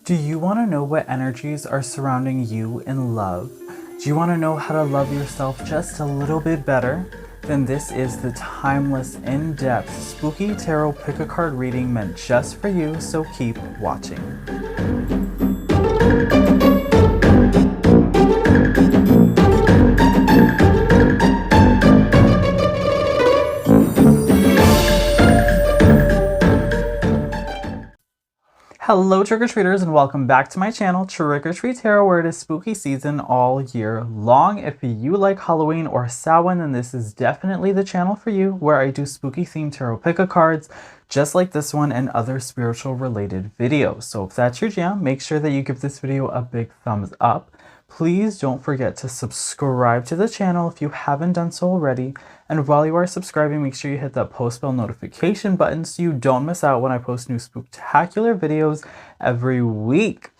Do you want to know what energies are surrounding you in love? Do you want to know how to love yourself just a little bit better? Then this is the timeless, in-depth, spooky tarot pick-a-card reading meant just for you, so keep watching. Hello trick-or-treaters and welcome back to my channel, TrickrTreatTarot, where it is spooky season all year long. If you like Halloween or Samhain, then this is definitely the channel for you, where I do spooky themed tarot pick-a-cards, just like this one and other spiritual related videos. So if that's your jam, make sure that you give this video a big thumbs up. Please don't forget to subscribe to the channel if you haven't done so already. And while you are subscribing, make sure you hit that post bell notification button so you don't miss out when I post new spooktacular videos every week.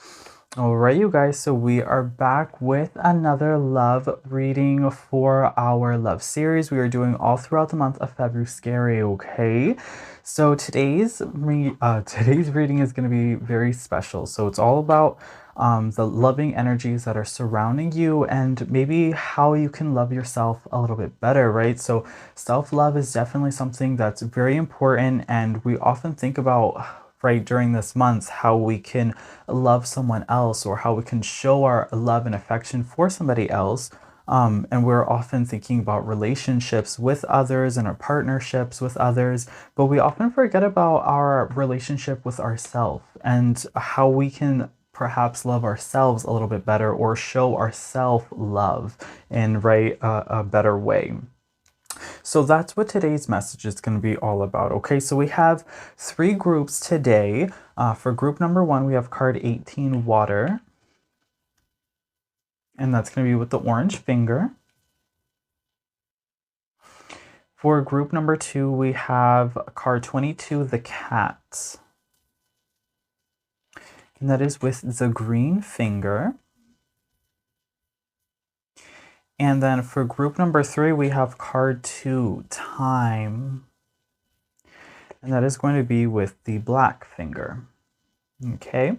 Alright, you guys, so we are back with another love reading for our love series. We are doing all throughout the month of February, okay? So today's reading is going to be very special. So it's all about the loving energies that are surrounding you and maybe how you can love yourself a little bit better, right? So self-love is definitely something that's very important, and we often think about, right, during this month, how we can love someone else or how we can show our love and affection for somebody else. And we're often thinking about relationships with others and our partnerships with others, but we often forget about our relationship with ourselves and how we can perhaps love ourselves a little bit better or show our self-love in a better way. So that's what today's message is going to be all about. Okay, so we have 3 groups today. For group number 1, we have card 18, Water. And that's going to be with the orange finger. For group number 2, we have card 22, the Cat. And that is with the green finger. And then for group number 3, we have card 2, Time. And that is going to be with the black finger. Okay.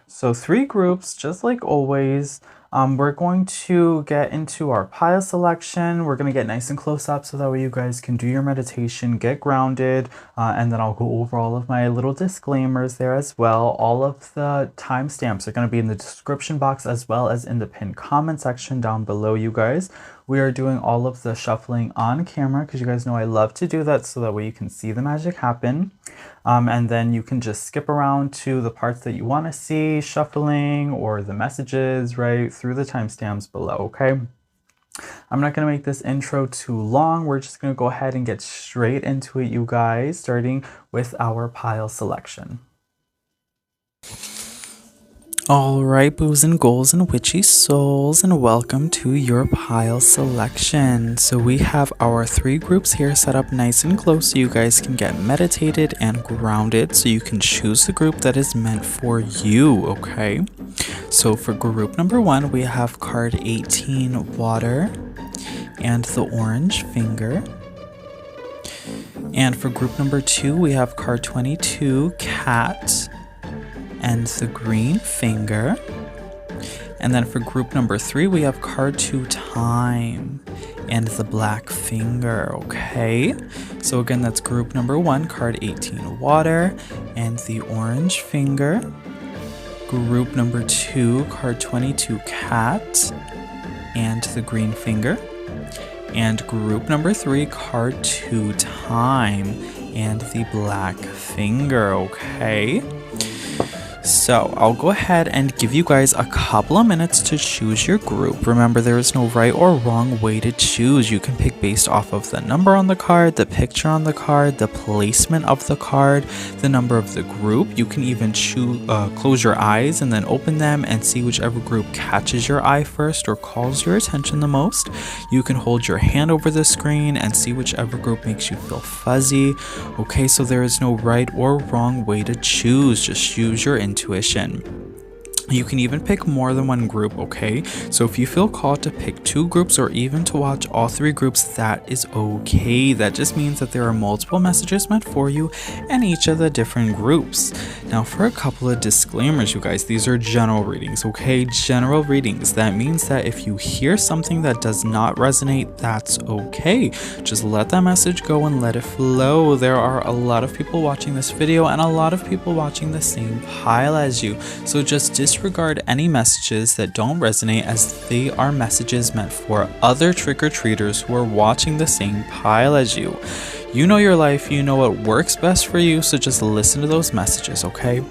So 3 groups, just like always. We're going to get into our pile selection. We're going to get nice and close up so that way you guys can do your meditation, get grounded, and then I'll go over all of my little disclaimers there as well. All of the timestamps are going to be in the description box as well as in the pinned comment section down below, you guys. We are doing all of the shuffling on camera because you guys know I love to do that so that way you can see the magic happen. And then you can just skip around to the parts that you want to see, shuffling or the messages, right, through the timestamps below, okay? I'm not going to make this intro too long. We're just going to go ahead and get straight into it, you guys, starting with our pile selection. Alright, boos and ghouls and witchy souls, and welcome to your pile selection. So we have our 3 groups here set up nice and close so you guys can get meditated and grounded, so you can choose the group that is meant for you, okay? So for group number 1, we have card 18, Water, and the orange finger. And for group number 2, we have card 22, Cat, and the green finger. And then for group number 3, we have card 2, Time, and the black finger, okay? So again, that's group number 1, card 18, Water, and the orange finger. Group number 2, card 22, Cat, and the green finger. And group number 3, card 2, Time, and the black finger, okay? So I'll go ahead and give you guys a couple of minutes to choose your group. Remember, there is no right or wrong way to choose. You can pick based off of the number on the card, the picture on the card, the placement of the card, the number of the group. You can even close your eyes and then open them and see whichever group catches your eye first or calls your attention the most. You can hold your hand over the screen and see whichever group makes you feel fuzzy. Okay, so there is no right or wrong way to choose. Just use your intuition. You can even pick more than one group, okay? So if you feel called to pick 2 groups or even to watch all 3 groups, that is okay. That just means that there are multiple messages meant for you in each of the different groups. Now for a couple of disclaimers, you guys, these are general readings, okay? General readings. That means that if you hear something that does not resonate, that's okay. Just let that message go and let it flow. There are a lot of people watching this video and a lot of people watching the same pile as you. So just disregard any messages that don't resonate, as they are messages meant for other trick-or-treaters who are watching the same pile as you. You know your life, you know what works best for you, so just listen to those messages, okay?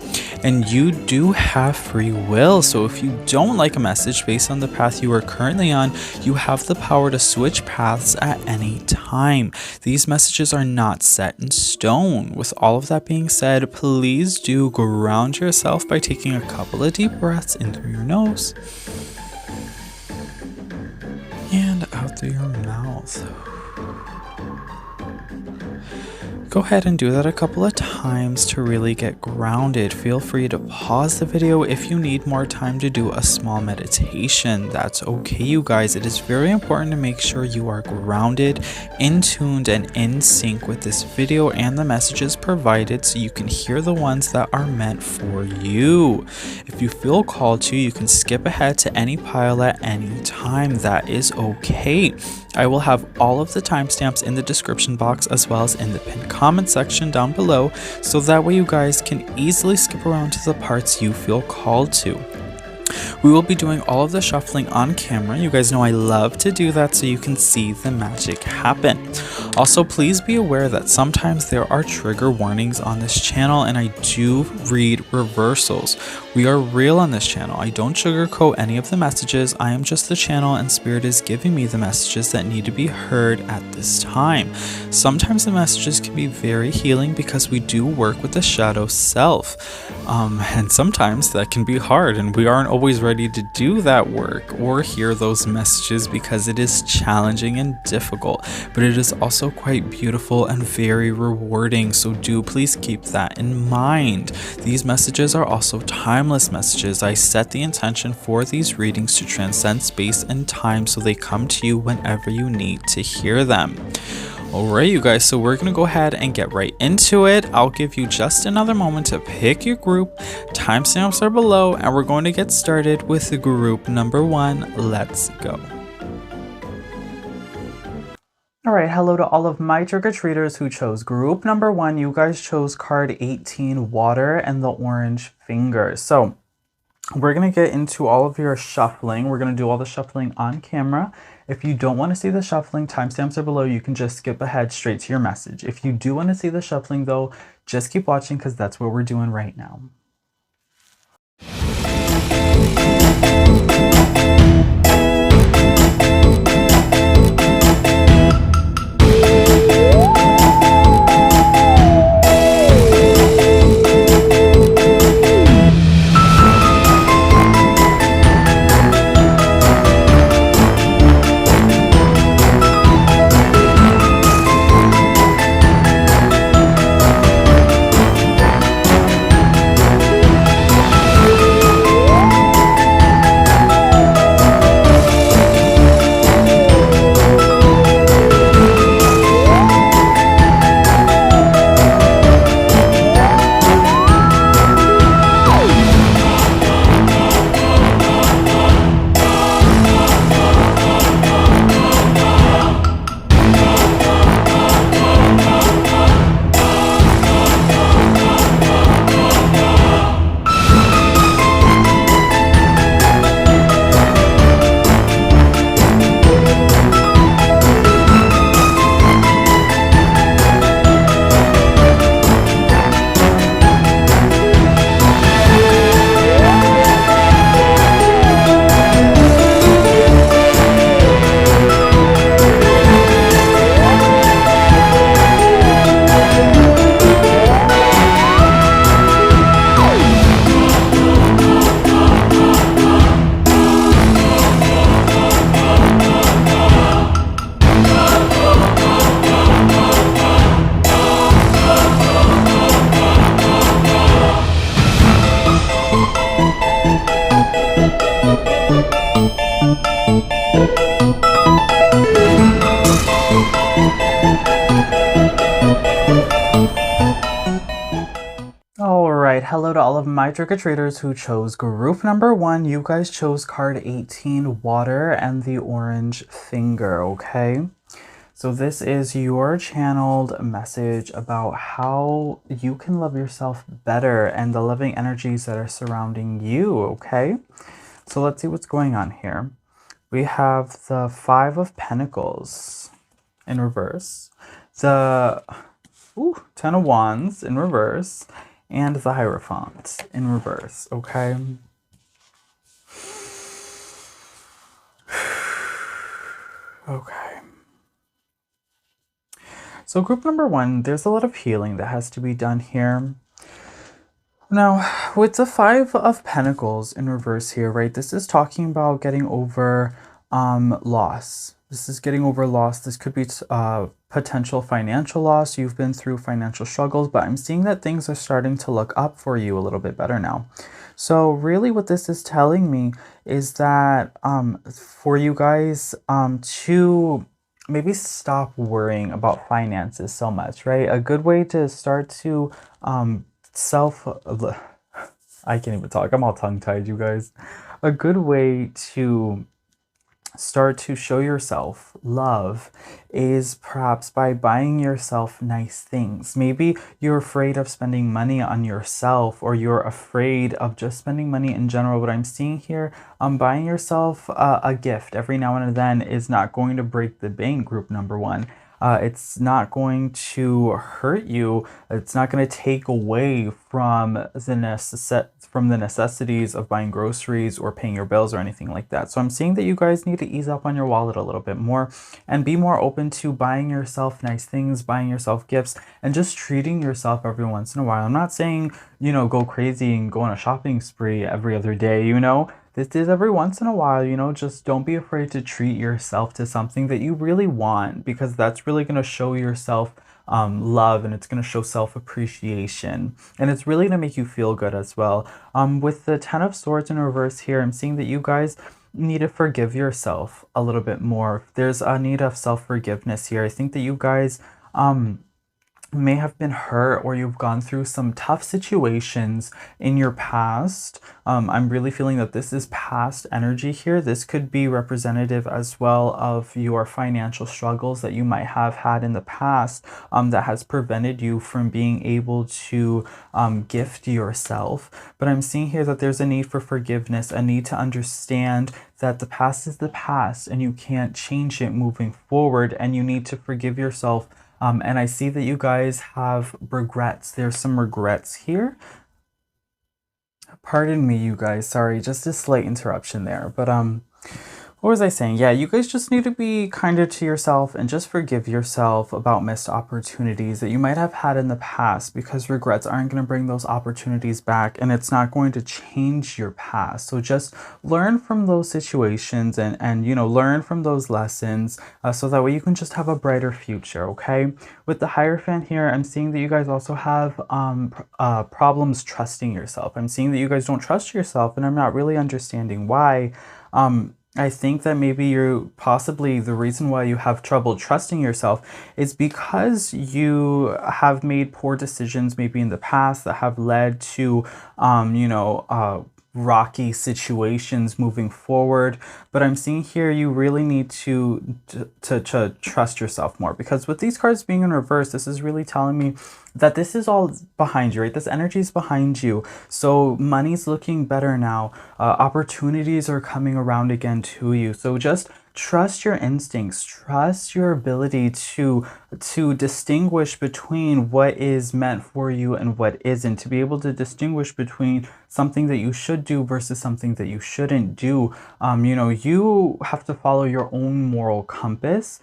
And you do have free will, so if you don't like a message based on the path you are currently on, you have the power to switch paths at any time. These messages are not set in stone. With all of that being said, please do ground yourself by taking a couple of deep breaths in through your nose and out through your mouth. Go ahead and do that a couple of times to really get grounded. Feel free to pause the video if you need more time to do a small meditation. That's okay, you guys. It is very important to make sure you are grounded, in tuned, and in sync with this video and the messages provided, so you can hear the ones that are meant for you. If you feel called to, you can skip ahead to any pile at any time. That is okay. I will have all of the timestamps in the description box as well as in the pinned comment section down below, so that way you guys can easily skip around to the parts you feel called to. We will be doing all of the shuffling on camera. You guys know I love to do that so you can see the magic happen. Also, please be aware that sometimes there are trigger warnings on this channel, and I do read reversals. We are real on this channel. I don't sugarcoat any of the messages. I am just the channel, and Spirit is giving me the messages that need to be heard at this time. Sometimes the messages can be very healing because we do work with the shadow self. And sometimes that can be hard, and we aren't always ready to do that work or hear those messages because it is challenging and difficult, but it is also quite beautiful and very rewarding, so do please keep that in mind. These messages are also timeless messages. I set the intention for these readings to transcend space and time, so they come to you whenever you need to hear them. Alright, you guys, so we're going to go ahead and get right into it. I'll give you just another moment to pick your group. Timestamps are below, and we're going to get started with the group number 1. Let's go. Alright, hello to all of my trick-or-treaters who chose group number 1. You guys chose card 18, Water, and the orange finger. So we're going to get into all of your shuffling. We're going to do all the shuffling on camera. If you don't want to see the shuffling, timestamps are below. You can just skip ahead straight to your message. If you do want to see the shuffling though, just keep watching because that's what we're doing right now. hello to all of my trick-or-treaters who chose group number 1. You guys chose card 18, water, and the orange finger, okay? So this is your channeled message about how you can love yourself better and the loving energies that are surrounding you, okay? So let's see what's going on here. We have the 5 of Pentacles in reverse, the 10 of Wands in reverse, and the Hierophant in reverse, okay? Okay. So group number 1, there's a lot of healing that has to be done here. Now, with the 5 of Pentacles in reverse here, right, this is talking about getting over loss. This is getting over loss. This could be potential financial loss. You've been through financial struggles, but I'm seeing that things are starting to look up for you a little bit better now. So really what this is telling me is that for you guys to maybe stop worrying about finances so much, right? A good way to start to I can't even talk. I'm all tongue-tied, you guys. A good way to start to show yourself love is perhaps by buying yourself nice things. Maybe you're afraid of spending money on yourself, or you're afraid of just spending money in general. What I'm seeing here, buying yourself a gift every now and then is not going to break the bank, group number 1. It's not going to hurt you. It's not going to take away from the necessities of buying groceries or paying your bills or anything like that. So I'm seeing that you guys need to ease up on your wallet a little bit more and be more open to buying yourself nice things, buying yourself gifts, and just treating yourself every once in a while. I'm not saying, you know, go crazy and go on a shopping spree every other day, you know. This is every once in a while, you know, just don't be afraid to treat yourself to something that you really want, because that's really going to show yourself love, and it's going to show self-appreciation, and it's really going to make you feel good as well. With the 10 of Swords in reverse here, I'm seeing that you guys need to forgive yourself a little bit more. There's a need of self-forgiveness here. I think that you guys may have been hurt, or you've gone through some tough situations in your past. I'm really feeling that this is past energy here. This could be representative as well of your financial struggles that you might have had in the past, that has prevented you from being able to gift yourself. But I'm seeing here that there's a need for forgiveness, a need to understand that the past is the past and you can't change it moving forward, and you need to forgive yourself. And I see that you guys have regrets. There's some regrets here. Pardon me, you guys. Sorry, just a slight interruption there. But what was I saying? Yeah, you guys just need to be kinder to yourself and just forgive yourself about missed opportunities that you might have had in the past, because regrets aren't going to bring those opportunities back, and it's not going to change your past. So just learn from those situations and you know, learn from those lessons, so that way you can just have a brighter future, okay? With the Hierophant here, I'm seeing that you guys also have problems trusting yourself. I'm seeing that you guys don't trust yourself, and I'm not really understanding why. I think that maybe possibly the reason why you have trouble trusting yourself is because you have made poor decisions maybe in the past that have led to, you know, rocky situations moving forward. But I'm seeing here you really need to trust yourself more, because with these cards being in reverse, this is really telling me that this is all behind you, right? This energy is behind you. So money's looking better now. Opportunities are coming around again to you. So just trust your instincts, trust your ability to distinguish between what is meant for you and what isn't, to be able to distinguish between something that you should do versus something that you shouldn't do. You know, you have to follow your own moral compass.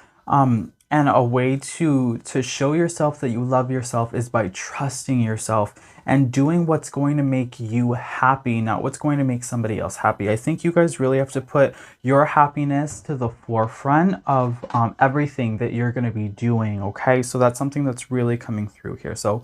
And a way to show yourself that you love yourself is by trusting yourself and doing what's going to make you happy, not what's going to make somebody else happy. I think you guys really have to put your happiness to the forefront of everything that you're going to be doing, okay? So that's something that's really coming through here. So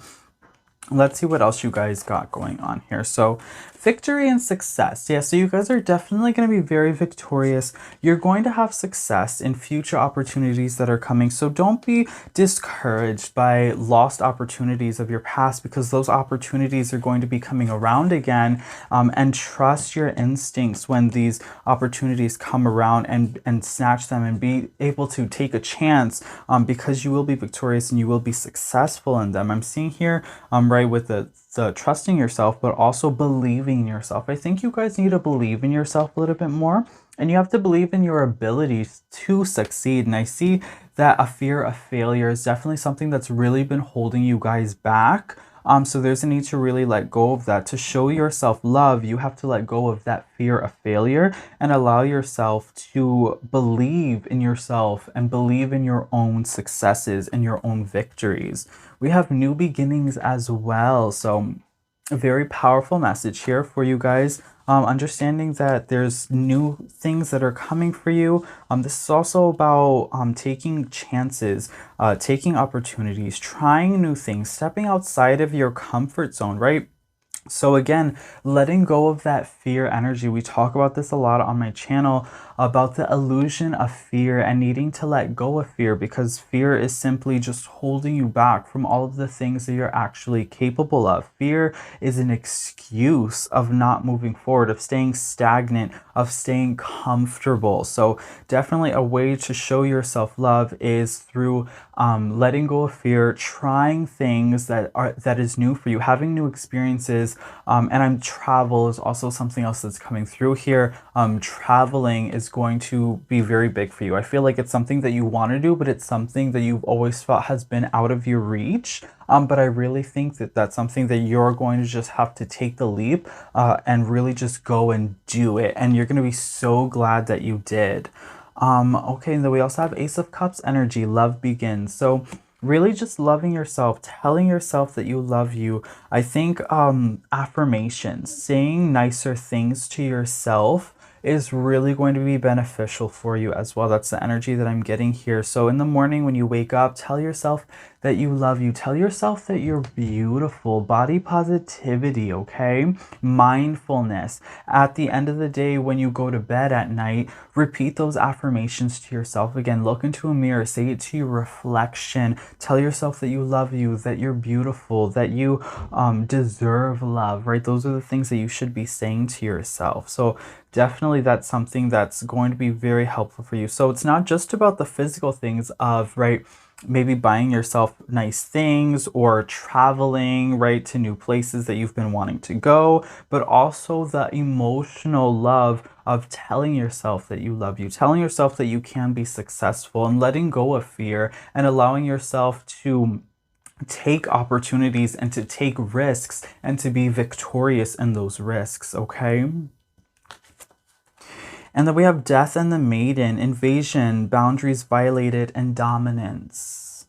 Let's see what else you guys got going on here. So victory and success. Yeah, so you guys are definitely going to be very victorious. You're going to have success in future opportunities that are coming. So don't be discouraged by lost opportunities of your past, because those opportunities are going to be coming around again. And trust your instincts when these opportunities come around, and snatch them and be able to take a chance, because you will be victorious and you will be successful in them. I'm seeing here, right, with the trusting yourself, but also believing in yourself. I think you guys need to believe in yourself a little bit more, and you have to believe in your abilities to succeed. And I see that a fear of failure is definitely something that's really been holding you guys back. So there's a need to really let go of that. To show yourself love, you have to let go of that fear of failure and allow yourself to believe in yourself and believe in your own successes and your own victories. We have new beginnings as well. So a very powerful message here for you guys. Understanding that there's new things that are coming for you. This is also about taking chances, taking opportunities, trying new things, stepping outside of your comfort zone, right? So again, letting go of that fear energy. We talk about this a lot on my channel, about the illusion of fear and needing to let go of fear, because fear is simply just holding you back from all of the things that you're actually capable of. Fear is an excuse of not moving forward, of staying stagnant, of staying comfortable. So definitely a way to show yourself love is through letting go of fear, trying things that is new for you, having new experiences. And travel is also something else that's coming through here. Traveling is going to be very big for you. I feel like it's something that you want to do, but it's something that you've always felt has been out of your reach. But I really think that that's something that you're going to just have to take the leap, and really just go and do it. And you're going to be so glad that you did. Okay, and then we also have Ace of Cups energy, love begins. So really just loving yourself, telling yourself that you love you. I think affirmations, saying nicer things to yourself is really going to be beneficial for you as well. That's the energy that I'm getting here. So in the morning when you wake up, tell yourself that you love you. Tell yourself that you're beautiful. Body positivity, okay? Mindfulness. At the end of the day, when you go to bed at night, repeat those affirmations to yourself again. Look into a mirror, say it to your reflection. Tell yourself that you love you, that you're beautiful, that you deserve love, right? Those are the things that you should be saying to yourself. So definitely that's something that's going to be very helpful for you. So it's not just about the physical things of, right, maybe buying yourself nice things or traveling, right, to new places that you've been wanting to go, but also the emotional love of telling yourself that you love you, telling yourself that you can be successful, and letting go of fear and allowing yourself to take opportunities and to take risks and to be victorious in those risks, okay? And then we have Death and the Maiden, invasion, boundaries violated, and dominance.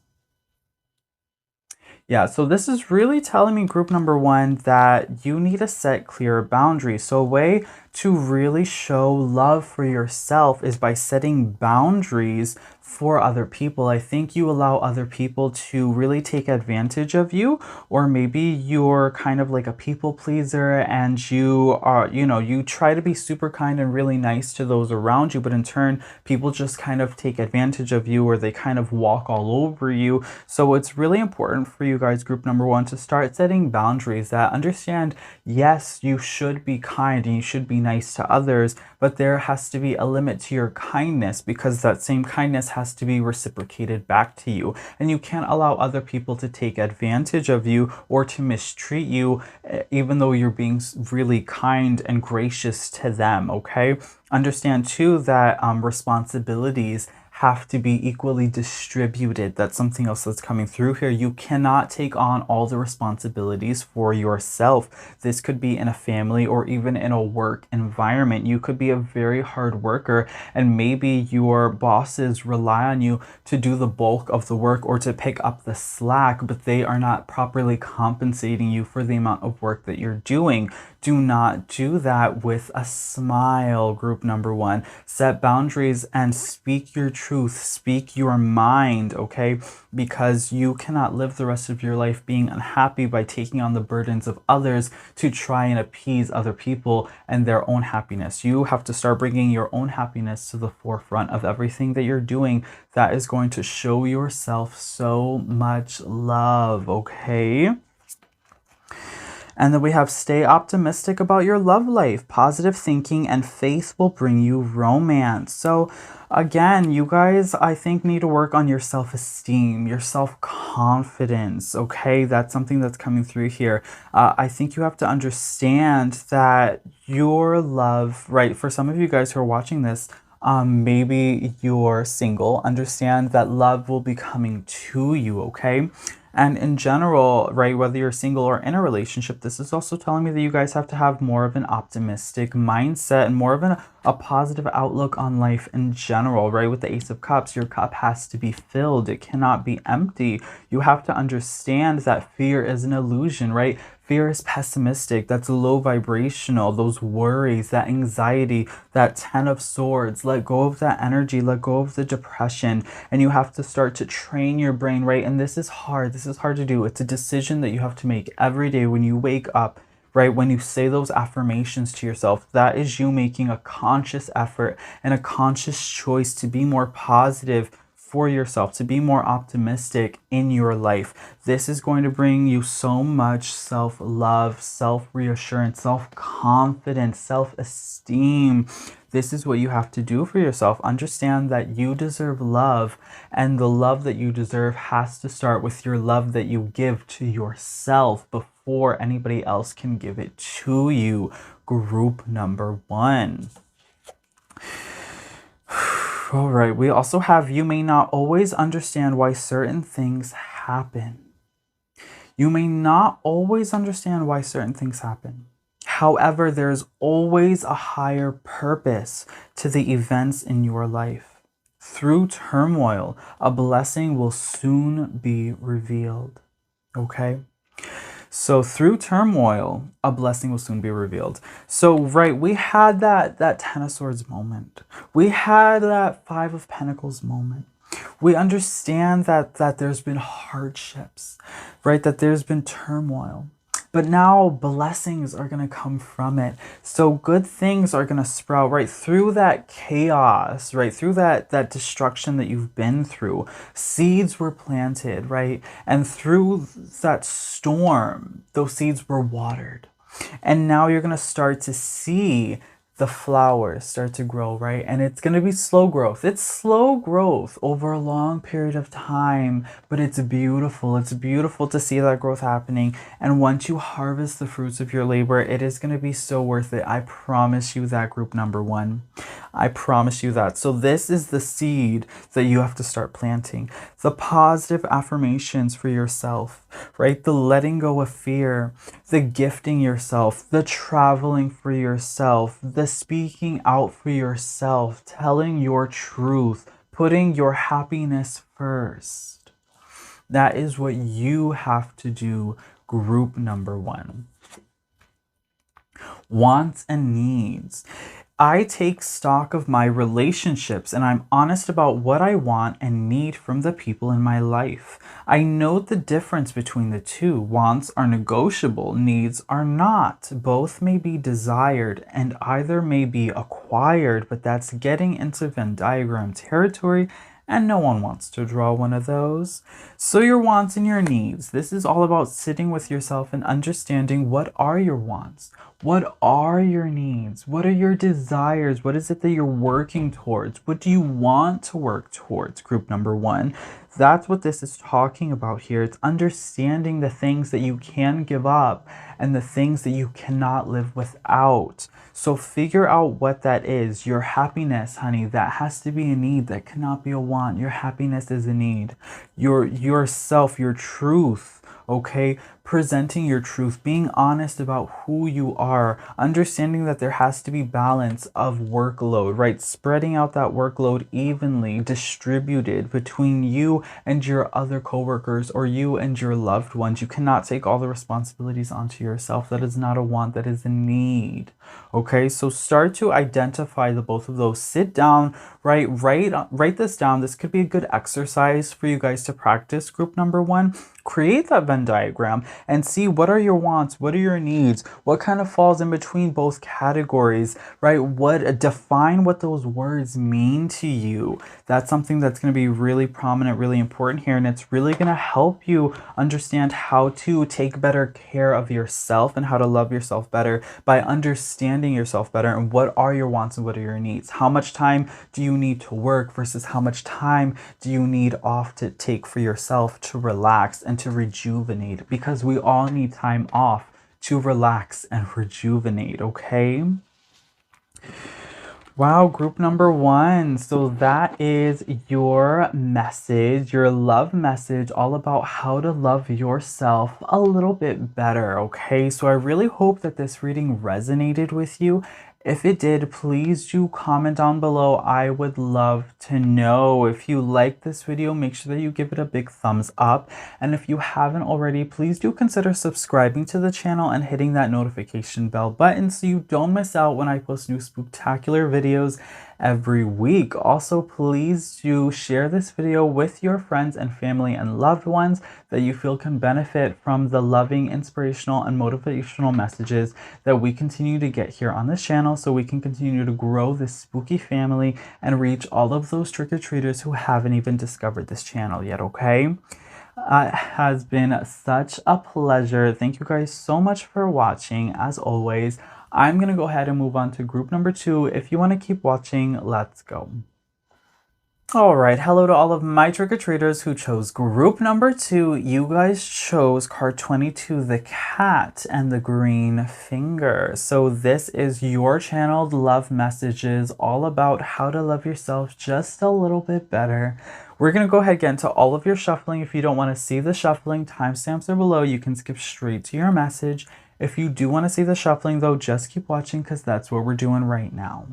Yeah, so this is really telling me, group number one, that you need to set clear boundaries. So a way to really show love for yourself is by setting boundaries for other people. I think you allow other people to really take advantage of you, or maybe you're kind of like a people pleaser and you are, you try to be super kind and really nice to those around you, but in turn, people just kind of take advantage of you, or they kind of walk all over you. So it's really important for you guys, group number one, to start setting boundaries that understand, yes, you should be kind and you should be nice to others, but there has to be a limit to your kindness, because that same kindness has to be reciprocated back to you. And you can't allow other people to take advantage of you or to mistreat you, even though you're being really kind and gracious to them, okay? Understand too that responsibilities have to be equally distributed. That's something else that's coming through here. You cannot take on all the responsibilities for yourself. This could be in a family or even in a work environment. You could be a very hard worker and maybe your bosses rely on you to do the bulk of the work or to pick up the slack, but they are not properly compensating you for the amount of work that you're doing. Do not do that with a smile, group number one. Set boundaries and speak your truth, speak your mind, okay? Because you cannot live the rest of your life being unhappy by taking on the burdens of others to try and appease other people and their own happiness. You have to start bringing your own happiness to the forefront of everything that you're doing. That is going to show yourself so much love, okay? And then we have stay optimistic about your love life. Positive thinking and faith will bring you romance. So again, you guys, I think, need to work on your self-esteem, your self-confidence, okay? That's something that's coming through here. I think you have to understand that your love, right, for some of you guys who are watching this, maybe you're single, understand that love will be coming to you, okay? And in general, right, whether you're single or in a relationship, this is also telling me that you guys have to have more of an optimistic mindset and more of a positive outlook on life in general, right? With the Ace of Cups, your cup has to be filled. It cannot be empty. You have to understand that fear is an illusion, right? Fear is pessimistic. That's low vibrational. Those worries, that anxiety, that 10 of Swords. Let go of that energy. Let go of the depression. And you have to start to train your brain, right? And this is hard. This is hard to do. It's a decision that you have to make every day when you wake up, right? When you say those affirmations to yourself, that is you making a conscious effort and a conscious choice to be more positive for yourself, to be more optimistic in your life. This is going to bring you so much self-love, self-reassurance, self-confidence, self-esteem. This is what you have to do for yourself. Understand that you deserve love, and the love that you deserve has to start with your love that you give to yourself before anybody else can give it to you. Group number one. All right, we also have you may not always understand why certain things happen. You may not always understand why certain things happen. However, there's always a higher purpose to the events in your life. Through turmoil, a blessing will soon be revealed. Okay? So through turmoil, a blessing will soon be revealed. So, right, we had that 10 of Swords moment. We had that 5 of Pentacles moment. We understand that there's been hardships, right? That there's been turmoil. But now blessings are going to come from it. So good things are going to sprout right through that chaos, right? Through that destruction that you've been through. Seeds were planted, right? And through that storm, those seeds were watered. And now you're going to start to see the flowers start to grow, right? And it's going to be slow growth. It's slow growth over a long period of time, but it's beautiful. It's beautiful to see that growth happening. And once you harvest the fruits of your labor, it is going to be so worth it. I promise you that, group number one. I promise you that. So this is the seed that you have to start planting. The positive affirmations for yourself, right? The letting go of fear, the gifting yourself, the traveling for yourself, the speaking out for yourself, telling your truth, putting your happiness first. That is what you have to do, group number one. Wants and needs. I take stock of my relationships and I'm honest about what I want and need from the people in my life. I note the difference between the two. Wants are negotiable, needs are not. Both may be desired and either may be acquired, but that's getting into Venn diagram territory, and no one wants to draw one of those. So your wants and your needs. This is all about sitting with yourself and understanding what are your wants. What are your needs? What are your desires? What is it that you're working towards? What do you want to work towards? Group number one. That's what this is talking about here. It's understanding the things that you can give up and the things that you cannot live without. So figure out what that is. Your happiness, honey, that has to be a need. That cannot be a want. Your happiness is a need. Yourself, your truth, okay? Presenting your truth, being honest about who you are, understanding that there has to be balance of workload, right? Spreading out that workload evenly, distributed between you and your other coworkers or you and your loved ones. You cannot take all the responsibilities onto yourself. That is not a want, that is a need. Okay, so start to identify the both of those. Sit down, write this down. This could be a good exercise for you guys to practice. Group number one, create that Venn diagram and see what are your wants, what are your needs, what kind of falls in between both categories, right? Define what those words mean to you. That's something that's going to be really prominent, really important here, and it's really going to help you understand how to take better care of yourself and how to love yourself better by understanding yourself better and what are your wants and what are your needs. How much time do you need to work versus how much time do you need off to take for yourself to relax and to rejuvenate, because we all need time off to relax and rejuvenate, okay? Wow, group number one. So that is your message, your love message, all about how to love yourself a little bit better, okay? So I really hope that this reading resonated with you. If it did, please do comment down below. I would love to know. If you like this video, make sure that you give it a big thumbs up. And if you haven't already, please do consider subscribing to the channel and hitting that notification bell button so you don't miss out when I post new spooktacular videos every week. Also, please do share this video with your friends and family and loved ones that you feel can benefit from the loving, inspirational, and motivational messages that we continue to get here on this channel, so we can continue to grow this spooky family and reach all of those trick-or-treaters who haven't even discovered this channel yet, okay? It has been such a pleasure. Thank you guys so much for watching. As always, I'm going to go ahead and move on to group number two. If you want to keep watching, let's go. All right, hello to all of my trick-or-treaters who chose group number two. You guys chose card 22, the cat and the green finger. So this is your channeled love messages, all about how to love yourself just a little bit better. We're going to go ahead and get into all of your shuffling. If you don't want to see the shuffling, timestamps are below. You can skip straight to your message. If you do want to see the shuffling though, just keep watching because that's what we're doing right now.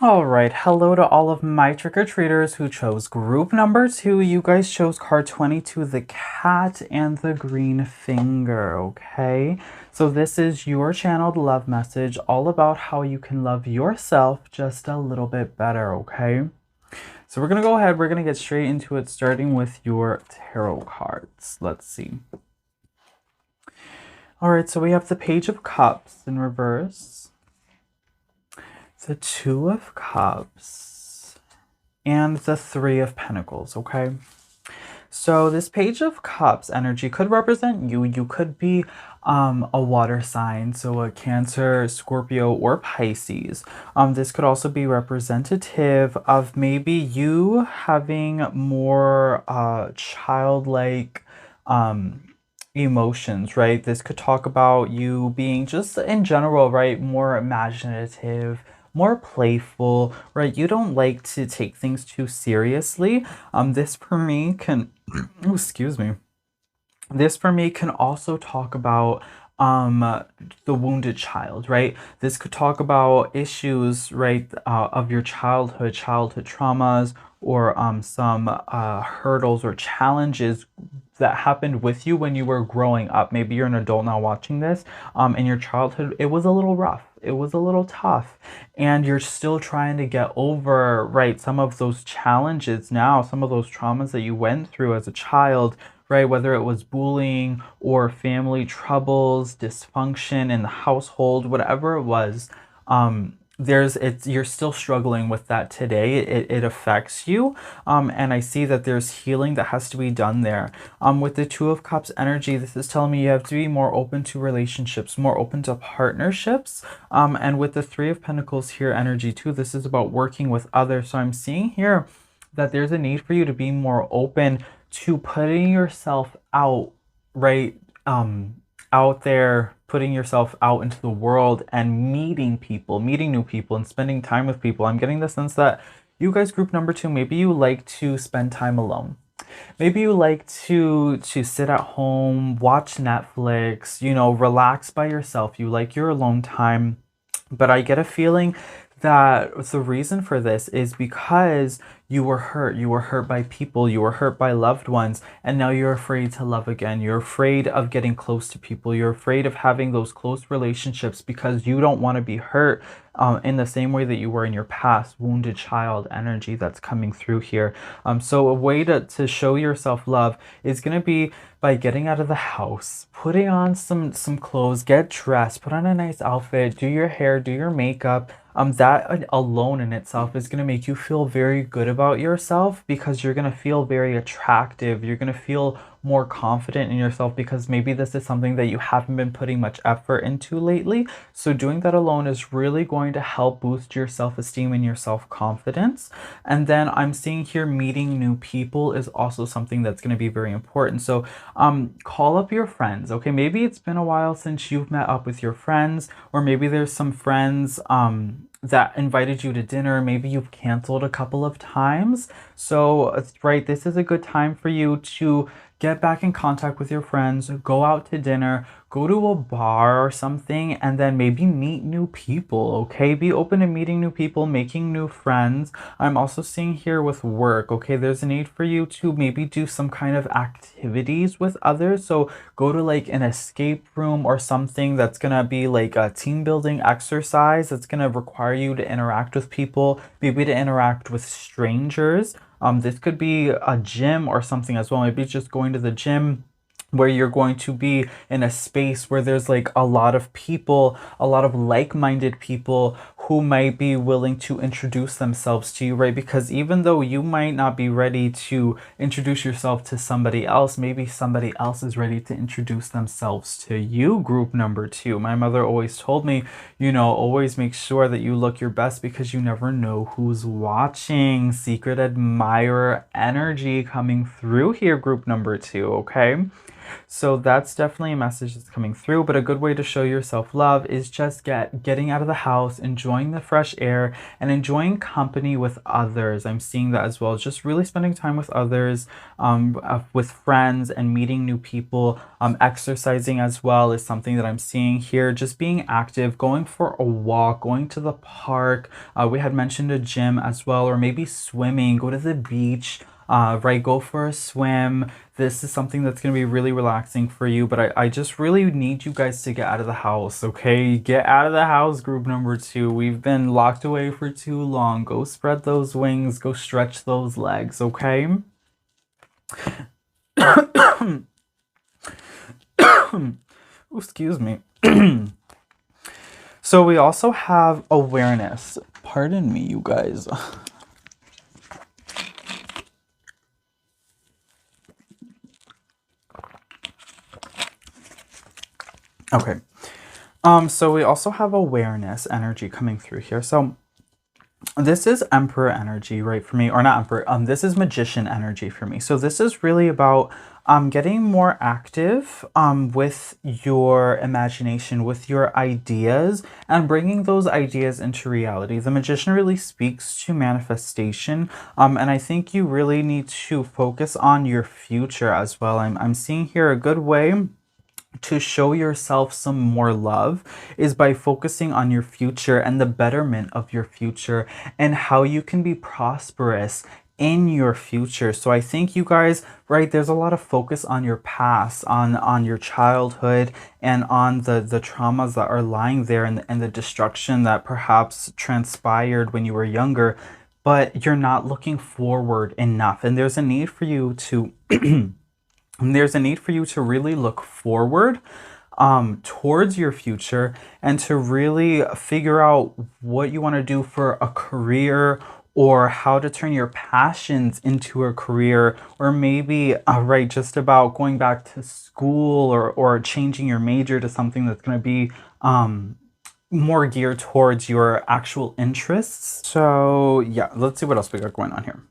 All right, hello to all of my trick-or-treaters who chose group number two. You guys chose card 22, the cat and the green finger, okay? So this is your channeled love message, all about how you can love yourself just a little bit better, okay? So we're going to go ahead, we're going to get straight into it, starting with your tarot cards. Let's see. All right, so we have the Page of Cups in reverse, the Two of Cups, and the Three of Pentacles, okay? So this Page of Cups energy could represent you. You could be a water sign, so a Cancer, Scorpio, or Pisces. This could also be representative of maybe you having more childlike emotions, right? This could talk about you being just in general, right, more imaginative, more playful, right? You don't like to take things too seriously. This for me can, oh, excuse me. This for me can also talk about the wounded child, right? This could talk about issues, right, of your childhood traumas, or some hurdles or challenges that happened with you when you were growing up. Maybe you're an adult now watching this. In your childhood, it was a little rough. It was a little tough, and you're still trying to get over, right, some of those challenges now, some of those traumas that you went through as a child, right? Whether it was bullying or family troubles, dysfunction in the household, whatever it was, you're still struggling with that today. It affects you, and I see that there's healing that has to be done there. With the Two of Cups energy, this is telling me you have to be more open to relationships, more open to partnerships. And with the Three of Pentacles here energy too, this is about working with others. So I'm seeing here that there's a need for you to be more open to putting yourself out, right? Out there, putting yourself out into the world and meeting people, meeting new people, and spending time with people. I'm getting the sense that you guys, group number 2, maybe you like to spend time alone. Maybe you like to sit at home, watch Netflix, you know, relax by yourself. You like your alone time. But I get a feeling that the reason for this is because you were hurt. You were hurt by people. You were hurt by loved ones. And now you're afraid to love again. You're afraid of getting close to people. You're afraid of having those close relationships because you don't want to be hurt in the same way that you were in your past. Wounded child energy that's coming through here. So a way to show yourself love is going to be by getting out of the house, putting on some clothes, get dressed, put on a nice outfit, do your hair, do your makeup. That alone in itself is going to make you feel very good about yourself, because you're going to feel very attractive. You're going to feel more confident in yourself because maybe this is something that you haven't been putting much effort into lately. So doing that alone is really going to help boost your self-esteem and your self-confidence. And then I'm seeing here meeting new people is also something that's going to be very important. So call up your friends. Okay, maybe it's been a while since you've met up with your friends, or maybe there's some friends that invited you to dinner. Maybe you've canceled a couple of times. So, right, this is a good time for you to get back in contact with your friends, go out to dinner, go to a bar or something, and then maybe meet new people, okay? Be open to meeting new people, making new friends. I'm also seeing here with work, okay? There's a need for you to maybe do some kind of activities with others. So go to like an escape room or something that's gonna be like a team building exercise that's gonna require you to interact with people, maybe to interact with strangers. This could be a gym or something as well. Maybe just going to the gym where you're going to be in a space where there's like a lot of people, a lot of like-minded people who might be willing to introduce themselves to you, right? Because even though you might not be ready to introduce yourself to somebody else, maybe somebody else is ready to introduce themselves to you, group number 2. My mother always told me, you know, always make sure that you look your best because you never know who's watching. Secret admirer energy coming through here, group number 2, okay? So that's definitely a message that's coming through, but a good way to show yourself love is just getting out of the house, enjoying the fresh air, and enjoying company with others. I'm seeing that as well. Just really spending time with others, with friends, and meeting new people. Exercising as well is something that I'm seeing here. Just being active, going for a walk, going to the park. We had mentioned a gym as well, or maybe swimming, go to the beach. Right, go for a swim. This is something that's going to be really relaxing for you, but I just really need you guys to get out of the house, okay? Get out of the house, group number 2. We've been locked away for too long. Go spread those wings, go stretch those legs, okay? Excuse me. So we also have awareness. Pardon me, you guys. Okay. So we also have awareness energy coming through here. So this is Emperor energy, right, for me, or not Emperor, this is Magician energy for me. So this is really about getting more active with your imagination, with your ideas, and bringing those ideas into reality. The Magician really speaks to manifestation, and I think you really need to focus on your future as well. I'm seeing here a good way to show yourself some more love is by focusing on your future and the betterment of your future and how you can be prosperous in your future. So I think you guys, right, there's a lot of focus on your past, on your childhood, and on the traumas that are lying there, and the destruction that perhaps transpired when you were younger, but you're not looking forward enough. And there's a need for you to really look forward towards your future, and to really figure out what you want to do for a career, or how to turn your passions into a career, or maybe right, just about going back to school, or changing your major to something that's going to be more geared towards your actual interests. So yeah, let's see what else we got going on here.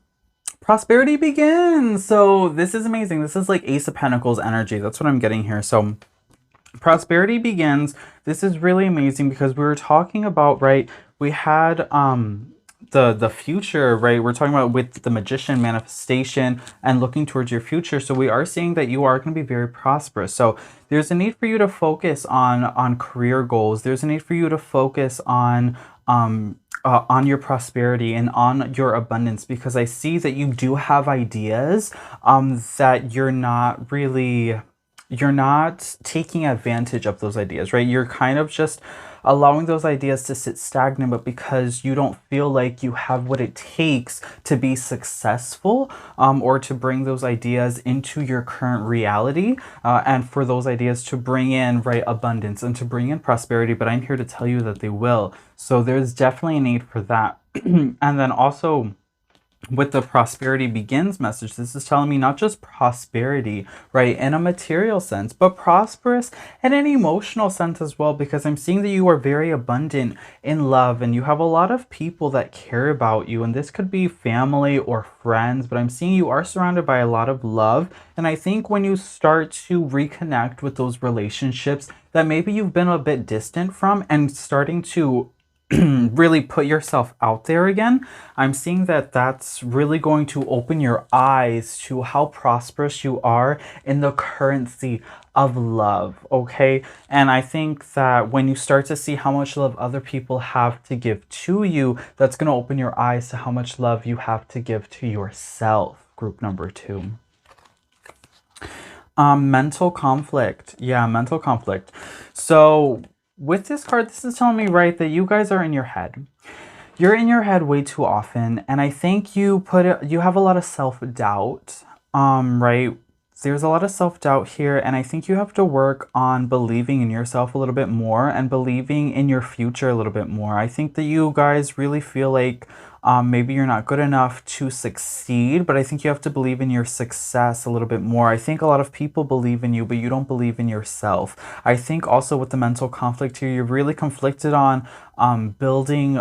Prosperity begins. So this is amazing. This is like Ace of Pentacles energy. That's what I'm getting here. So prosperity begins. This is really amazing because we were talking about, right, we had the future, right? We're talking about with the Magician, manifestation and looking towards your future. So we are seeing that you are going to be very prosperous. So there's a need for you to focus on career goals. There's a need for you to focus on your prosperity and on your abundance, because I see that you do have ideas that you're not taking advantage of those ideas, right? You're kind of just allowing those ideas to sit stagnant, but because you don't feel like you have what it takes to be successful, or to bring those ideas into your current reality, and for those ideas to bring in, right, abundance and to bring in prosperity. But I'm here to tell you that they will. So there's definitely a need for that. And then also, with the prosperity begins message, this is telling me not just prosperity, right, in a material sense, but prosperous in an emotional sense as well, because I'm seeing that you are very abundant in love, and you have a lot of people that care about you, and this could be family or friends, but I'm seeing you are surrounded by a lot of love. And I think when you start to reconnect with those relationships that maybe you've been a bit distant from, and starting to really put yourself out there again, I'm seeing that that's really going to open your eyes to how prosperous you are in the currency of love, okay? And I think that when you start to see how much love other people have to give to you, that's going to open your eyes to how much love you have to give to yourself. Group number 2. Mental conflict. Yeah, mental conflict. So with this card, this is telling me, right, that you guys are in your head. You're in your head way too often, and I think you have a lot of self-doubt, right? There's a lot of self-doubt here, and I think you have to work on believing in yourself a little bit more and believing in your future a little bit more. I think that you guys really feel like maybe you're not good enough to succeed, but I think you have to believe in your success a little bit more. I think a lot of people believe in you, but you don't believe in yourself. I think also with the mental conflict here, you're really conflicted on building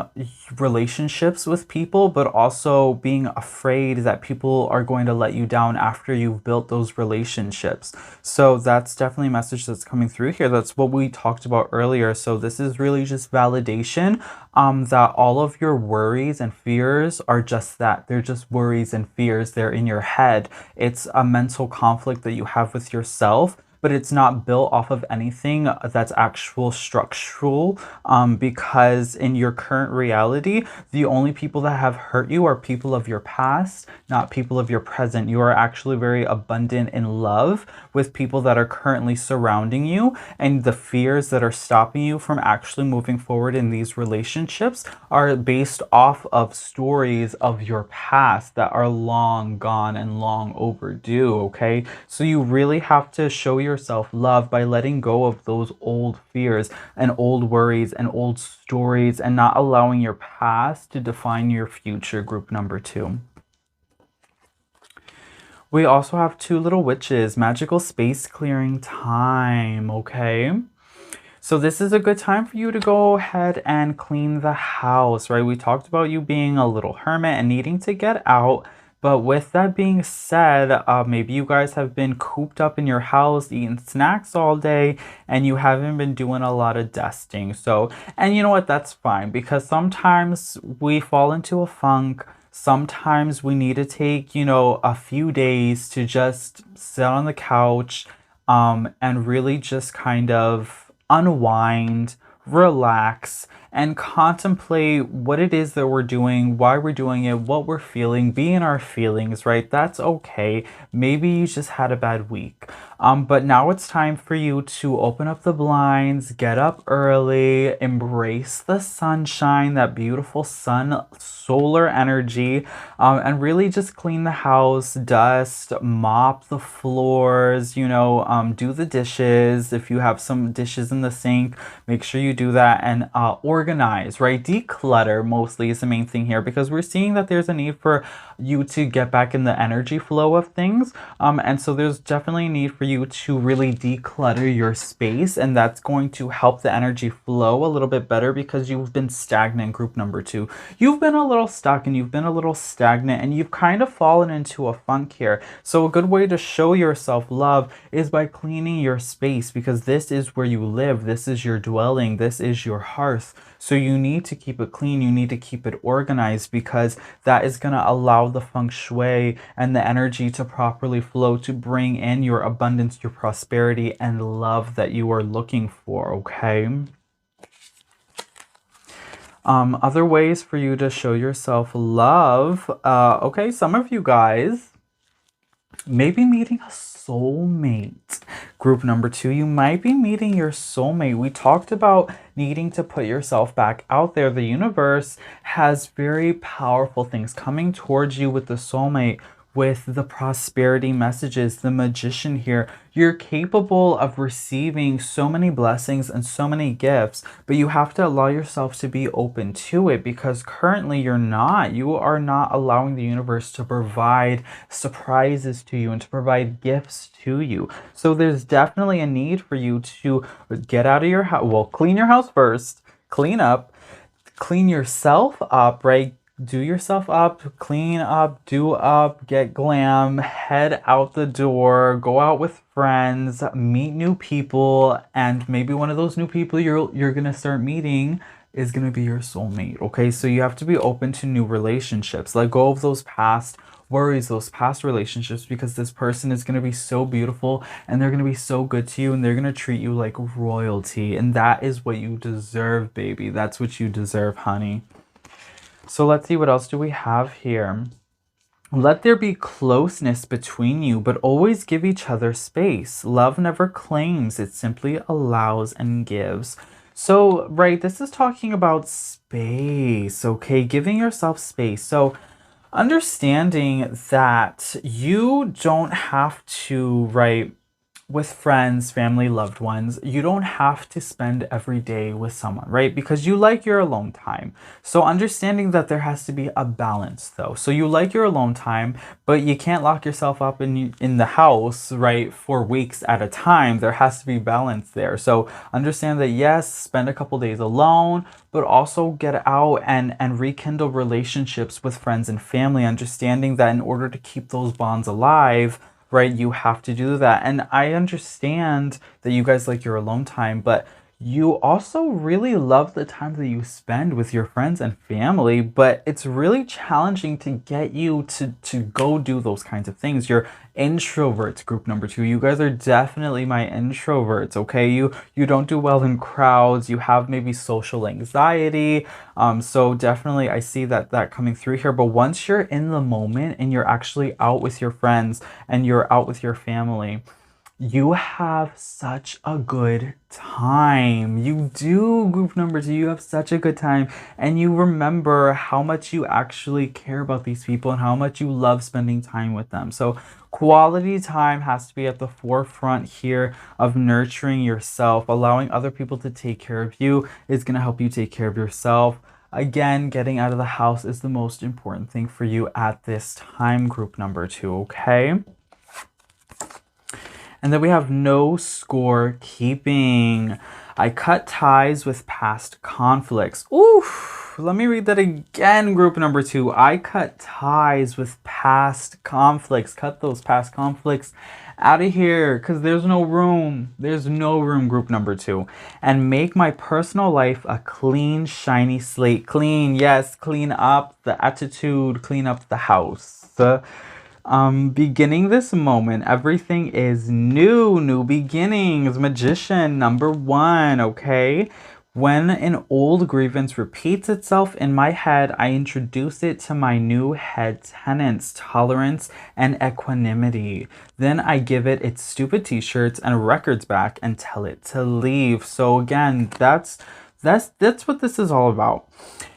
relationships with people, but also being afraid that people are going to let you down after you've built those relationships. So that's definitely a message that's coming through here. That's what we talked about earlier. So this is really just validation that all of your worries and fears are just that. They're just worries and fears. They're in your head. It's a mental conflict that you have with yourself, but it's not built off of anything that's actual structural, because in your current reality, the only people that have hurt you are people of your past, not people of your present. You are actually very abundant in love with people that are currently surrounding you, and the fears that are stopping you from actually moving forward in these relationships are based off of stories of your past that are long gone and long overdue, okay? So you really have to show yourself love by letting go of those old fears and old worries and old stories and not allowing your past to define your future, group number 2. We also have 2 little witches, magical space clearing time, okay? So this is a good time for you to go ahead and clean the house, right? We talked about you being a little hermit and needing to get out. But with that being said, maybe you guys have been cooped up in your house, eating snacks all day, and you haven't been doing a lot of dusting. So, and you know what? That's fine, because sometimes we fall into a funk. Sometimes we need to take, you know, a few days to just sit on the couch, and really just kind of unwind, relax, and contemplate what it is that we're doing, why we're doing it, what we're feeling, be in our feelings, right? That's okay. Maybe you just had a bad week. But now it's time for you to open up the blinds, get up early, embrace the sunshine, that beautiful sun, solar energy, and really just clean the house, dust, mop the floors, you know, do the dishes. If you have some dishes in the sink, make sure you do that, and organize, right? Declutter mostly is the main thing here, because we're seeing that there's a need for you to get back in the energy flow of things. And so there's definitely a need for you to really declutter your space, and that's going to help the energy flow a little bit better, because you've been stagnant, group number 2. You've been a little stuck and you've been a little stagnant, and you've kind of fallen into a funk here. So a good way to show yourself love is by cleaning your space, because this is where you live, this is your dwelling, this is your hearth. So you need to keep it clean, you need to keep it organized, because that is going to allow the feng shui and the energy to properly flow, to bring in your abundance, your prosperity, and love that you are looking for, okay? Other ways for you to show yourself love. Okay, some of you guys may be meeting a soulmate. Group number 2, you might be meeting your soulmate. We talked about needing to put yourself back out there. The universe has very powerful things coming towards you with the soulmate, with the prosperity messages, the magician here. You're capable of receiving so many blessings and so many gifts, but you have to allow yourself to be open to it, because currently you're not. You are not allowing the universe to provide surprises to you and to provide gifts to you. So there's definitely a need for you to get out of your house. Well, clean your house first, clean up, clean yourself up, right? Do yourself up, clean up, do up, get glam, head out the door, go out with friends, meet new people, and maybe one of those new people you're gonna start meeting is gonna be your soulmate, okay? So you have to be open to new relationships. Let go of those past worries, those past relationships, because this person is going to be so beautiful, and they're going to be so good to you, and they're going to treat you like royalty, and that is what you deserve, baby. That's what you deserve, honey. So let's see, what else do we have here? Let there be closeness between you, but always give each other space. Love never claims, it simply allows and gives. So, right, this is talking about space, okay? Giving yourself space. So, understanding that you don't have to, right, with friends, family, loved ones, you don't have to spend every day with someone, right? Because you like your alone time. So understanding that there has to be a balance, though. So you like your alone time, but you can't lock yourself up in the house, right, for weeks at a time. There has to be balance there. So understand that, yes, spend a couple days alone, but also get out and rekindle relationships with friends and family, understanding that in order to keep those bonds alive, right, you have to do that. And I understand that you guys like your alone time, but you also really love the time that you spend with your friends and family, but it's really challenging to get you to go do those kinds of things. You're introverts, group number 2. You guys are definitely my introverts, okay? You don't do well in crowds. You have maybe social anxiety. So definitely I see that coming through here. But once you're in the moment and you're actually out with your friends and you're out with your family, you have such a good time. You do, group number 2. You have such a good time, and you remember how much you actually care about these people and how much you love spending time with them. So Quality time has to be at the forefront here of nurturing yourself. Allowing other people to take care of you is going to help you take care of yourself. Again, getting out of the house is the most important thing for you at this time, group number 2, okay? And then we have no score keeping. I cut ties with past conflicts. Oof, let me read that again, group number 2. I cut ties with past conflicts. Cut those past conflicts out of here because there's no room. There's no room, group number 2. And make my personal life a clean, shiny slate. Clean, yes, clean up the attitude, clean up the house. Beginning this moment, everything is new beginnings. Magician number 1, okay? When an old grievance repeats itself in my head, I introduce it to my new head tenants, tolerance and equanimity. Then I give it its stupid t-shirts and records back and tell it to leave. So again, that's what this is all about.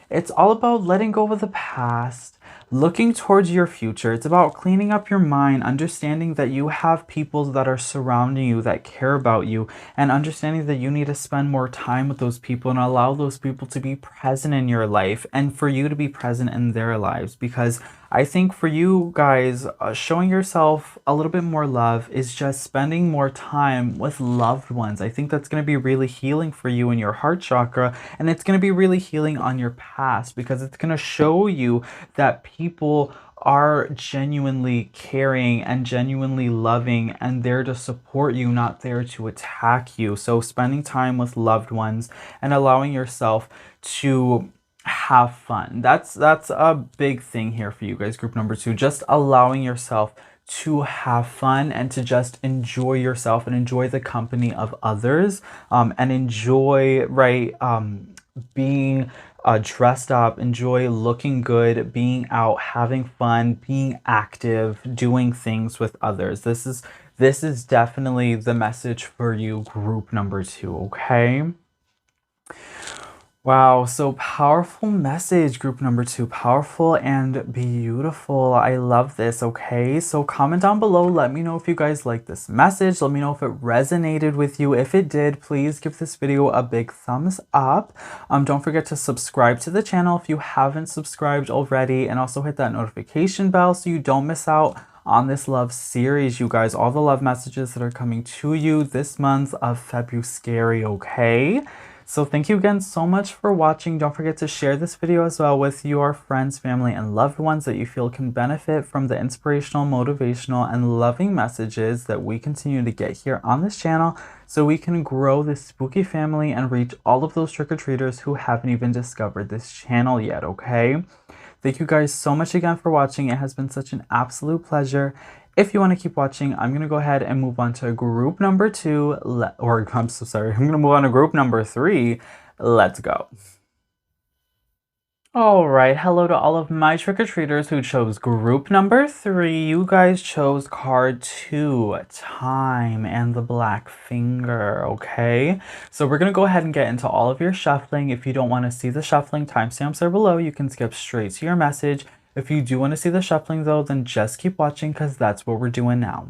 It's all about letting go of the past, looking towards your future. It's about cleaning up your mind, understanding that you have people that are surrounding you, that care about you, and understanding that you need to spend more time with those people and allow those people to be present in your life and for you to be present in their lives. Because I think for you guys, showing yourself a little bit more love is just spending more time with loved ones. I think that's going to be really healing for you in your heart chakra, and it's going to be really healing on your past because it's going to show you that people are genuinely caring and genuinely loving and there to support you, not there to attack you. So spending time with loved ones and allowing yourself to have fun. That's a big thing here for you guys, group number 2. Just allowing yourself to have fun and to just enjoy yourself and enjoy the company of others, and enjoy, right, being dressed up, enjoy looking good, being out, having fun, being active, doing things with others. This is definitely the message for you, group number 2, okay? Wow, so powerful message, group number 2. Powerful and beautiful. I love this, okay? So comment down below. Let me know if you guys like this message. Let me know if it resonated with you. If it did, please give this video a big thumbs up. Don't forget to subscribe to the channel if you haven't subscribed already. And also hit that notification bell so you don't miss out on this love series, you guys. All the love messages that are coming to you this month of February, okay? So thank you again so much for watching. Don't forget to share this video as well with your friends, family, and loved ones that you feel can benefit from the inspirational, motivational, and loving messages that we continue to get here on this channel so we can grow this spooky family and reach all of those trick-or-treaters who haven't even discovered this channel yet, okay? Thank you guys so much again for watching. It has been such an absolute pleasure. If you want to keep watching, I'm going to go ahead and move on to group number 2, I'm so sorry. I'm going to move on to group number 3. Let's go. All right, hello to all of my trick-or-treaters who chose group number 3. You guys chose card 2, Time and the Black Finger, okay? So we're going to go ahead and get into all of your shuffling. If you don't want to see the shuffling, timestamps are below. You can skip straight to your message. If you do want to see the shuffling though, then just keep watching because that's what we're doing now.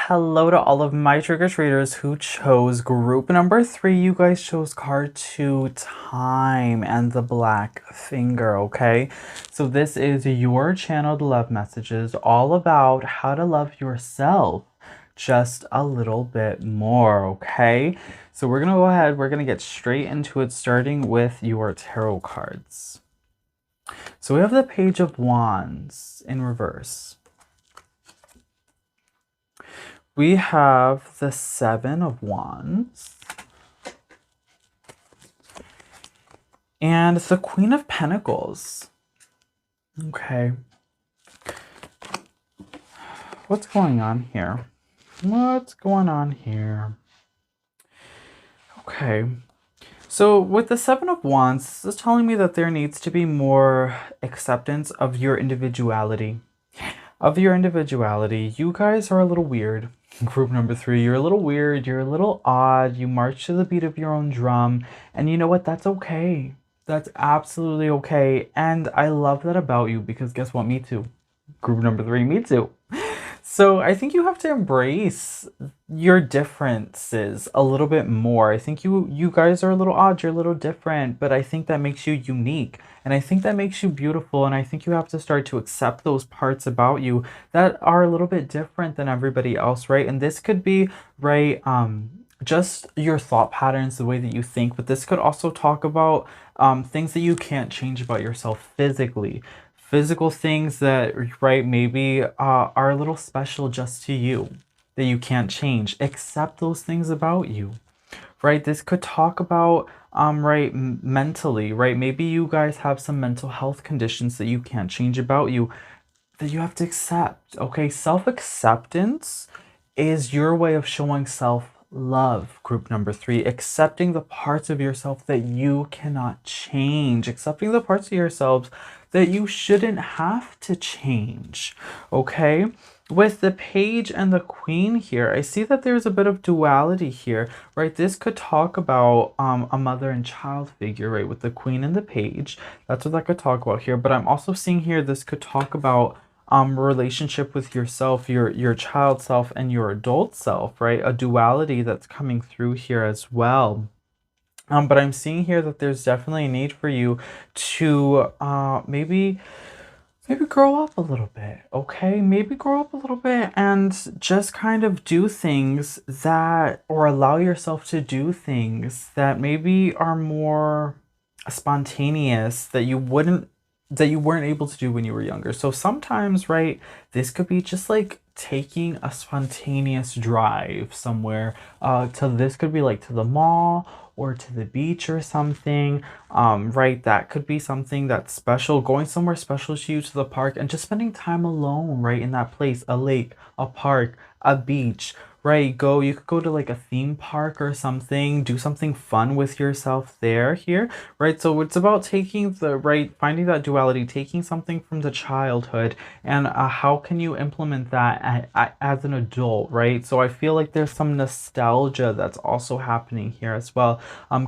hello to all of my trick-or-treaters who chose group number 3. You guys chose card 2, Time and the Black Finger, okay? So this is your channeled love messages all about how to love yourself just a little bit more, okay? So we're gonna go ahead, we're gonna get straight into it, starting with your tarot cards. So we have the Page of Wands in reverse. We have the Seven of Wands and the Queen of Pentacles. Okay. What's going on here? What's going on here? Okay. So with the Seven of Wands, this is telling me that there needs to be more acceptance of your individuality. You guys are a little weird. Group number 3, you're a little weird, you're a little odd, you march to the beat of your own drum, and you know what? That's okay. That's absolutely okay. And I love that about you because guess what? Me too. Group number 3, me too. So I think you have to embrace your differences a little bit more. I think you guys are a little odd, you're a little different, but I think that makes you unique. And I think that makes you beautiful. And I think you have to start to accept those parts about you that are a little bit different than everybody else, right? And this could be, right, just your thought patterns, the way that you think, but this could also talk about things that you can't change about yourself physically. Physical things that, right, maybe are a little special just to you that you can't change. Accept those things about you, right? This could talk about, right, mentally, right? Maybe you guys have some mental health conditions that you can't change about you that you have to accept, okay? Self-acceptance is your way of showing self-love, group number 3. Accepting the parts of yourself that you cannot change. Accepting the parts of yourselves that you shouldn't have to change, okay? With the Page and the Queen here, I see that there's a bit of duality here, right? This could talk about a mother and child figure, right? With the Queen and the Page, that's what that could talk about here. But I'm also seeing here this could talk about relationship with yourself, your child self and your adult self, right? A duality that's coming through here as well. But I'm seeing here that there's definitely a need for you to maybe grow up a little bit, okay? Maybe grow up a little bit and just kind of do things that, or allow yourself to do things that maybe are more spontaneous that you weren't able to do when you were younger. So sometimes, right, this could be just like taking a spontaneous drive somewhere. This could be like to the mall or to the beach or something, right? That could be something that's special, going somewhere special to you, to the park, and just spending time alone, right, in that place, a lake, a park, a beach, right? You could go to like a theme park or something, do something fun with yourself here, right? So it's about taking finding that duality, taking something from the childhood, and how can you implement that as an adult, right? So I feel like there's some nostalgia that's also happening here as well.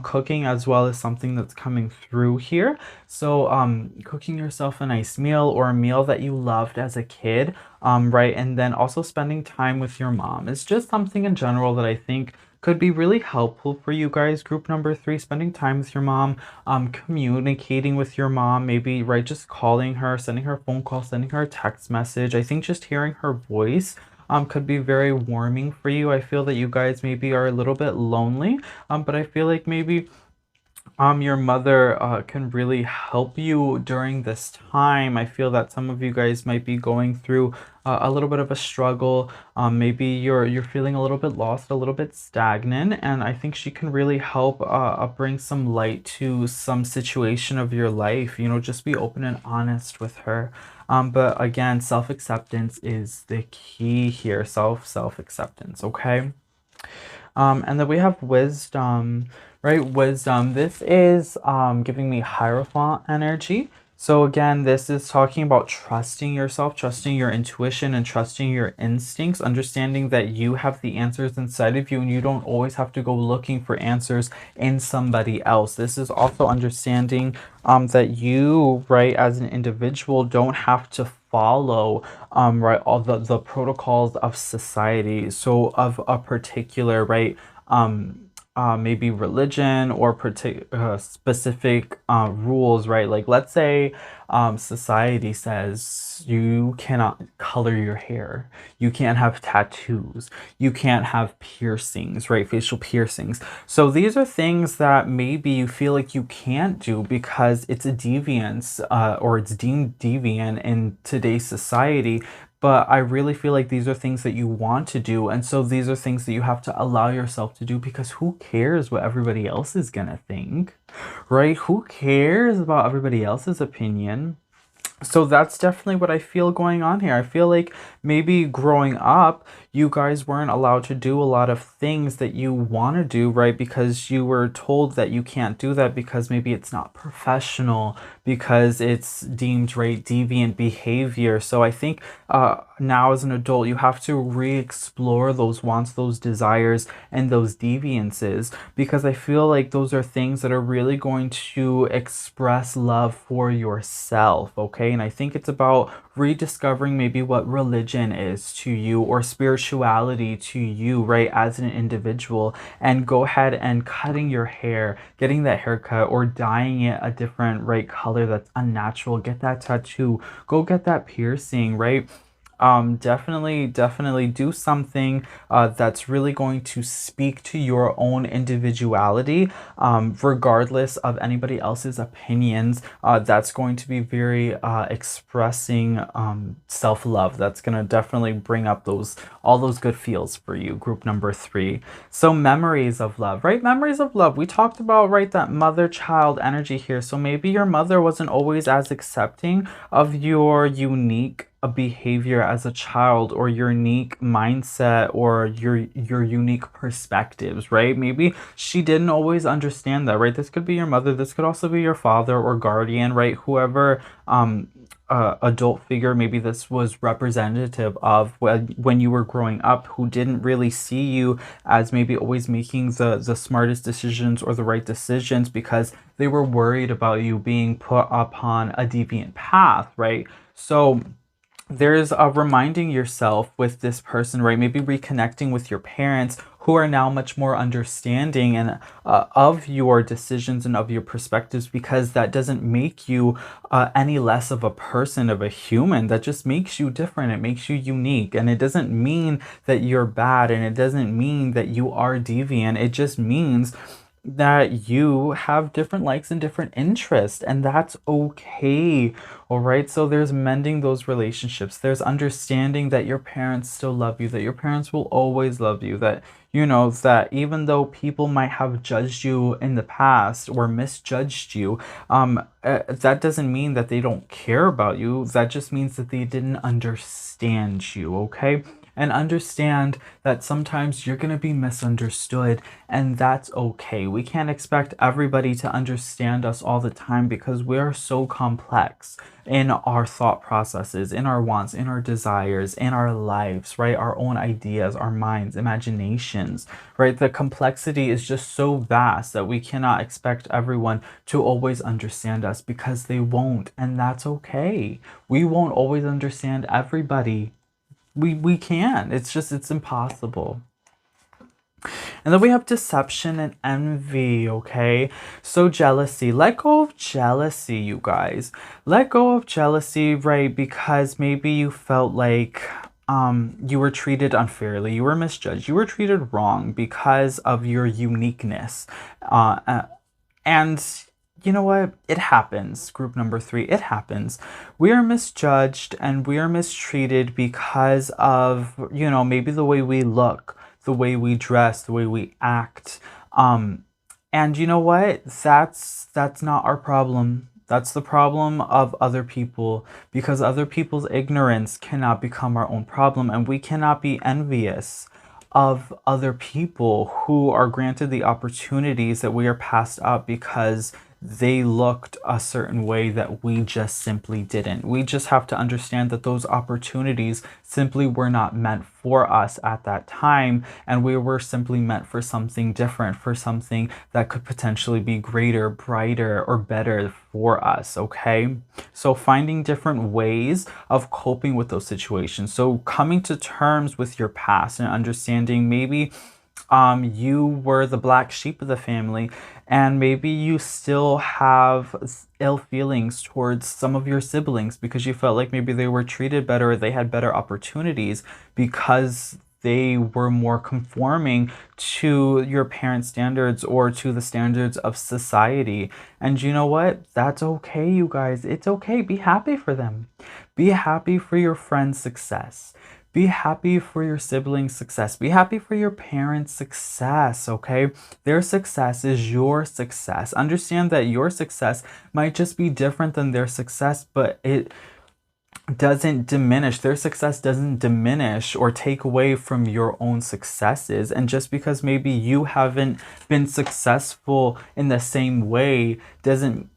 Cooking as well is something that's coming through here. So cooking yourself a nice meal or a meal that you loved as a kid, right? And then also spending time with your mom. It's just something in general that I think could be really helpful for you guys. Group number 3, spending time with your mom, communicating with your mom, maybe, right, just calling her, sending her a phone call, sending her a text message. I think just hearing her voice could be very warming for you. I feel that you guys maybe are a little bit lonely, but I feel like maybe your mother can really help you during this time. I feel that some of you guys might be going through a little bit of a struggle. Maybe you're feeling a little bit lost, a little bit stagnant, and I think she can really help bring some light to some situation of your life. You know, just be open and honest with her. But again, self-acceptance is the key here. Self-acceptance, okay? And then we have wisdom, right? Wisdom. This is giving me Hierophant energy. So again, this is talking about trusting yourself, trusting your intuition, and trusting your instincts, understanding that you have the answers inside of you and you don't always have to go looking for answers in somebody else. This is also understanding that you, right, as an individual, don't have to follow right, all the protocols of society. So of a particular, right, maybe religion or specific rules, right? Like, let's say society says you cannot color your hair, you can't have tattoos, you can't have piercings, right? Facial piercings. So these are things that maybe you feel like you can't do because it's a deviance or it's deemed deviant in today's society. But I really feel like these are things that you want to do. And so these are things that you have to allow yourself to do because who cares what everybody else is gonna think, right? Who cares about everybody else's opinion? So that's definitely what I feel going on here. I feel like maybe growing up, you guys weren't allowed to do a lot of things that you want to do, right? Because you were told that you can't do that because maybe it's not professional, because it's deemed, right, deviant behavior. So I think now as an adult, you have to re-explore those wants, those desires, and those deviances, because I feel like those are things that are really going to express love for yourself, okay? And I think it's about rediscovering maybe what religion is to you or spirituality to you, right, as an individual, and go ahead and cutting your hair, getting that haircut, or dyeing it a different, right, color that's unnatural. Get that tattoo, go get that piercing, right? Definitely do something that's really going to speak to your own individuality, regardless of anybody else's opinions. That's going to be very expressing self-love. That's going to definitely bring up all those good feels for you. Group number 3. So memories of love, right? Memories of love. We talked about, right, that mother-child energy here. So maybe your mother wasn't always as accepting of your unique behavior as a child, or your unique mindset, or your unique perspectives, right? Maybe she didn't always understand that, right? This could be your mother, this could also be your father or guardian, right? Whoever adult figure maybe this was representative of when you were growing up, who didn't really see you as maybe always making the smartest decisions or the right decisions because they were worried about you being put upon a deviant path, right? So there's a reminding yourself with this person, right? Maybe reconnecting with your parents who are now much more understanding and of your decisions and of your perspectives, because that doesn't make you any less of a person, of a human. That just makes you different. It makes you unique. And it doesn't mean that you're bad, and it doesn't mean that you are deviant. It just means that you have different likes and different interests, and that's okay. All right, so there's mending those relationships, there's understanding that your parents still love you, that your parents will always love you, that you know that even though people might have judged you in the past or misjudged you, that doesn't mean that they don't care about you. That just means that they didn't understand you, okay? And understand that sometimes you're going to be misunderstood, and that's okay. We can't expect everybody to understand us all the time because we are so complex in our thought processes, in our wants, in our desires, in our lives, right? Our own ideas, our minds, imaginations, right? The complexity is just so vast that we cannot expect everyone to always understand us, because they won't, and that's okay. We won't always understand everybody. We can. It's impossible. And then we have deception and envy, okay? So jealousy. Let go of jealousy, you guys. Let go of jealousy, right? Because maybe you felt like you were treated unfairly, you were misjudged, you were treated wrong because of your uniqueness. And you know what? It happens. Group number 3, it happens. We are misjudged and we are mistreated because of, you know, maybe the way we look, the way we dress, the way we act. And you know what? That's not our problem. That's the problem of other people, because other people's ignorance cannot become our own problem, and we cannot be envious of other people who are granted the opportunities that we are passed up because they looked a certain way that we just simply didn't. We just have to understand that those opportunities simply were not meant for us at that time, and we were simply meant for something different, for something that could potentially be greater, brighter, or better for us, okay? So finding different ways of coping with those situations. So coming to terms with your past and understanding maybe you were the black sheep of the family, and maybe you still have ill feelings towards some of your siblings because you felt like maybe they were treated better or they had better opportunities because they were more conforming to your parents' standards or to the standards of society. And you know what? That's okay, you guys. It's okay. Be happy for them. Be happy for your friend's success. Be happy for your siblings' success. Be happy for your parents' success, okay? Their success is your success. Understand that your success might just be different than their success, but it doesn't diminish. Their success doesn't diminish or take away from your own successes. And just because maybe you haven't been successful in the same way doesn't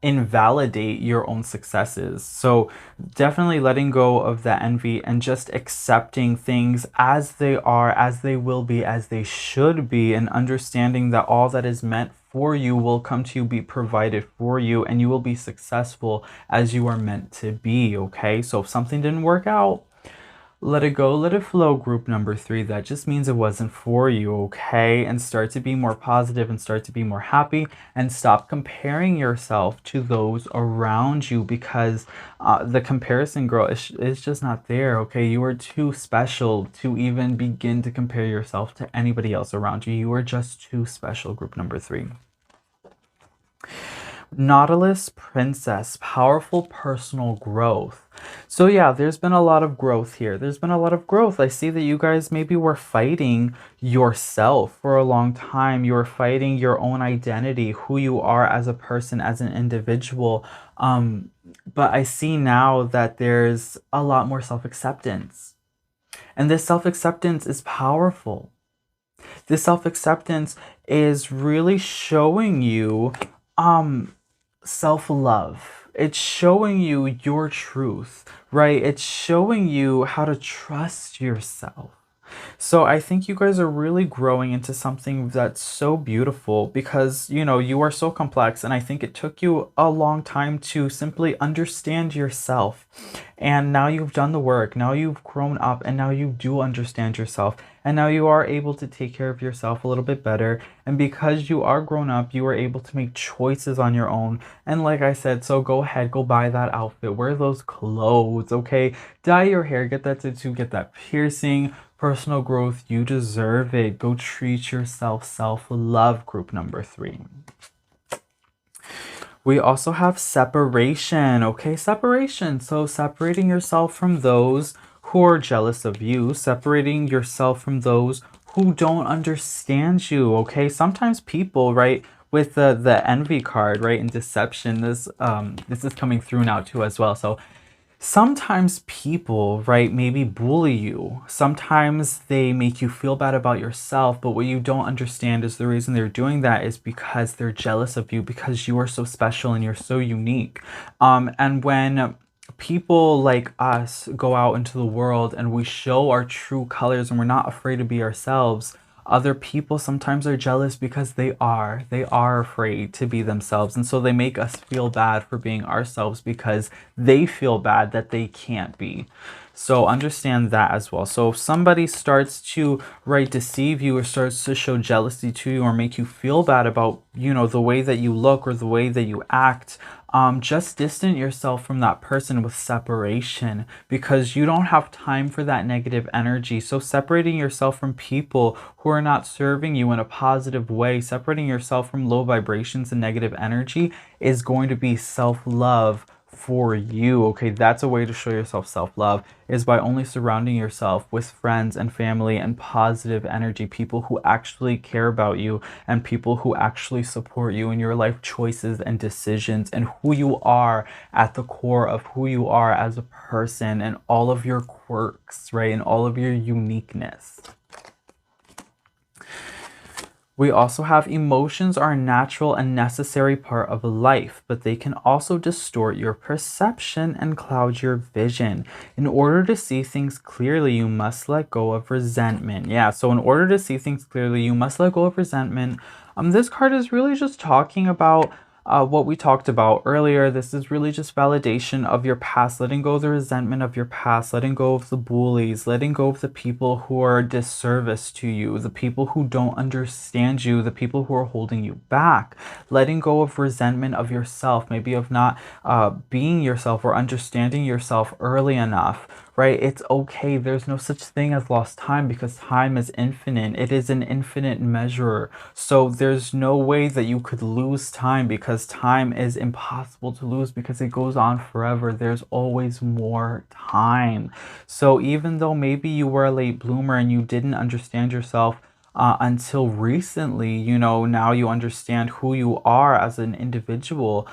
invalidate your own successes. So definitely letting go of that envy and just accepting things as they are, as they will be, as they should be, and understanding that all that is meant for you will come to you, be provided for you, and you will be successful as you are meant to be, okay? So if something didn't work out, let it go, let it flow, group number 3. That just means it wasn't for you, okay? And start to be more positive and start to be more happy and stop comparing yourself to those around you because the comparison, girl, is just not there, okay? You are too special to even begin to compare yourself to anybody else around you. You are just too special, group number 3. Nautilus Princess, powerful personal growth. So yeah, there's been a lot of growth here. There's been a lot of growth. I see that you guys maybe were fighting yourself for a long time. You were fighting your own identity, who you are as a person, as an individual. But I see now that there's a lot more self-acceptance. And this self-acceptance is powerful. This self-acceptance is really showing you self-love. It's showing you your truth, right? It's showing you how to trust yourself. So I think you guys are really growing into something that's so beautiful because, you are so complex, and I think it took you a long time to simply understand yourself. And now you've done the work. Now you've grown up, and now you do understand yourself. And now you are able to take care of yourself a little bit better. And because you are grown up, you are able to make choices on your own. And like I said, so go ahead, go buy that outfit, wear those clothes, okay? Dye your hair, get that tattoo, get that piercing. Personal growth, you deserve it. Go treat yourself. Self-love, group number 3. We also have separation, okay? Separation. So separating yourself from those who are jealous of you, separating yourself from those who don't understand you, okay? Sometimes people, right, with the envy card, right, and deception, this is coming through now too as well. So sometimes people, right, maybe bully you. Sometimes they make you feel bad about yourself, but what you don't understand is the reason they're doing that is because they're jealous of you, because you are so special and you're so unique. And when people like us go out into the world and we show our true colors and we're not afraid to be ourselves, other people sometimes are jealous because they are afraid to be themselves, and so they make us feel bad for being ourselves because they feel bad that they can't be. So understand that as well. So if somebody starts to deceive you or starts to show jealousy to you or make you feel bad about the way that you look or the way that you act, just distance yourself from that person with separation, because you don't have time for that negative energy. So separating yourself from people who are not serving you in a positive way, separating yourself from low vibrations and negative energy is going to be self-love for you, okay? That's a way to show yourself self-love, is by only surrounding yourself with friends and family and positive energy, people who actually care about you and people who actually support you in your life choices and decisions and who you are at the core of who you are as a person and all of your quirks, right? And all of your uniqueness. We also have emotions are a natural and necessary part of life, but they can also distort your perception and cloud your vision. In order to see things clearly, you must let go of resentment. Yeah, so in order to see things clearly, you must let go of resentment. This card is really just talking about what we talked about earlier. This is really just validation of your past, letting go of the resentment of your past, letting go of the bullies, letting go of the people who are a disservice to you, the people who don't understand you, the people who are holding you back, letting go of resentment of yourself, maybe of not being yourself or understanding yourself early enough. Right? It's okay. There's no such thing as lost time because time is infinite. It is an infinite measurer. So there's no way that you could lose time because time is impossible to lose because it goes on forever. There's always more time. So even though maybe you were a late bloomer and you didn't understand yourself until recently, you know, now you understand who you are as an individual.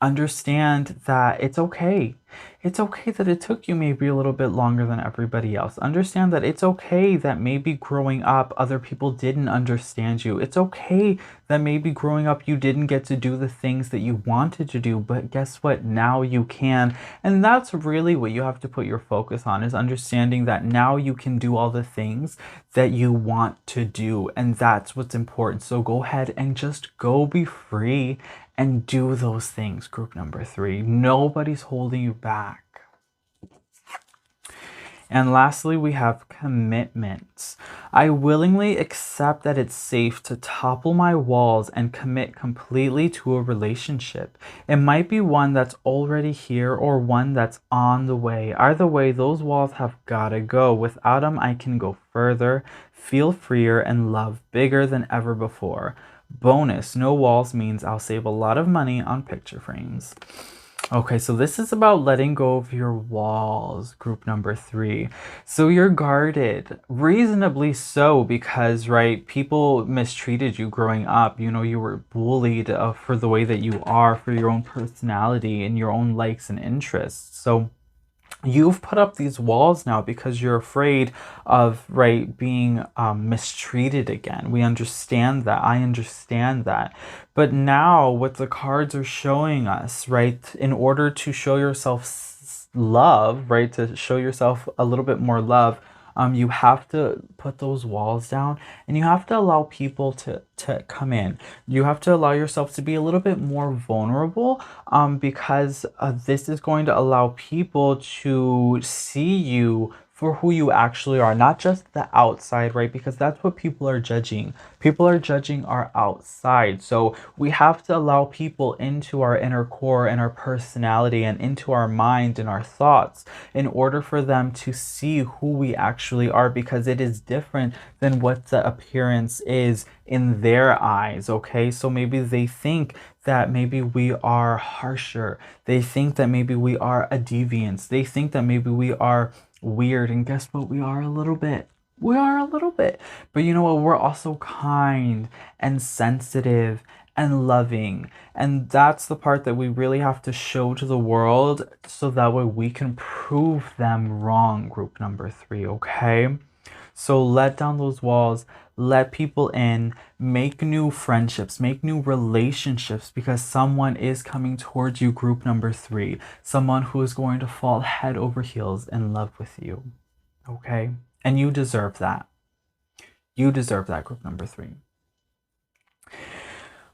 Understand that it's okay. It's okay that it took you maybe a little bit longer than everybody else. Understand that it's okay that maybe growing up, other people didn't understand you. It's okay that maybe growing up, you didn't get to do the things that you wanted to do, but guess what? Now you can. And that's really what you have to put your focus on, is understanding that now you can do all the things that you want to do. And that's what's important. So go ahead and just go be free and do those things, group number 3. Nobody's holding you back. And lastly, we have commitments. I willingly accept that it's safe to topple my walls and commit completely to a relationship. It might be one that's already here or one that's on the way. Either way, those walls have gotta go. Without them, I can go further, feel freer, and love bigger than ever before. Bonus, no walls means I'll save a lot of money on picture frames. Okay, so this is about letting go of your walls, group number 3. So you're guarded, reasonably so, because, right, people mistreated you growing up. You know, you were bullied for the way that you are, for your own personality and your own likes and interests. So you've put up these walls now because you're afraid of, right, being mistreated again. We understand that. I understand that. But now what the cards are showing us, right, in order to show yourself love, right, to show yourself a little bit more love, you have to put those walls down and you have to allow people to come in. You have to allow yourself to be a little bit more vulnerable because this is going to allow people to see you for who you actually are, not just the outside, right? Because that's what people are judging. People are judging our outside. So we have to allow people into our inner core and our personality and into our mind and our thoughts in order for them to see who we actually are, because it is different than what the appearance is in their eyes, okay? So maybe they think that maybe we are harsher. They think that maybe we are a deviance. They think that maybe we are weird, and guess what? We are a little bit. We are a little bit. But you know what? We're also kind and sensitive and loving. And that's the part that we really have to show to the world so that way we can prove them wrong, group number 3, okay? So let down those walls, let people in, make new friendships, make new relationships, because someone is coming towards you, group number 3. Someone who is going to fall head over heels in love with you, okay? And you deserve that. You deserve that, group number 3.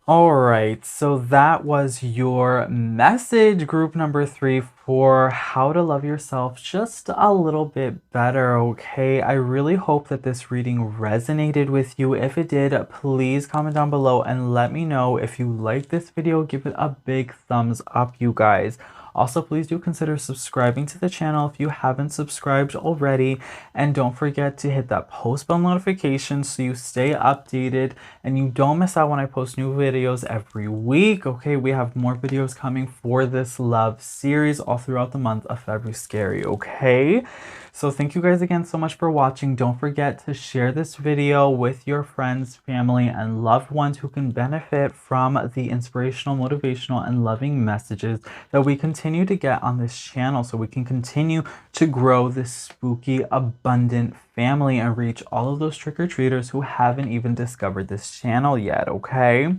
All right, so that was your message, group number 3, for how to love yourself just a little bit better, okay? I really hope that this reading resonated with you. If it did, please comment down below and let me know. If you like this video, give it a big thumbs up, you guys. Also, please do consider subscribing to the channel if you haven't subscribed already. And don't forget to hit that post bell notification so you stay updated and you don't miss out when I post new videos every week. Okay, we have more videos coming for this love series all throughout the month of February, okay? So thank you guys again so much for watching. Don't forget to share this video with your friends, family, and loved ones who can benefit from the inspirational, motivational, and loving messages that we continue to get on this channel, so we can continue to grow this spooky, abundant family and reach all of those trick-or-treaters who haven't even discovered this channel yet, okay?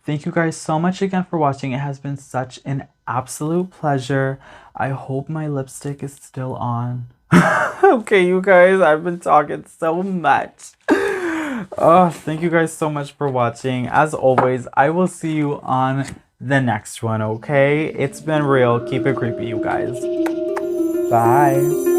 Thank you guys so much again for watching. It has been such an absolute pleasure. I hope my lipstick is still on. Okay, you guys, I've been talking so much. Oh, thank you guys so much for watching. As always, I will see you on the next one, okay? It's been real. Keep it creepy, you guys. Bye.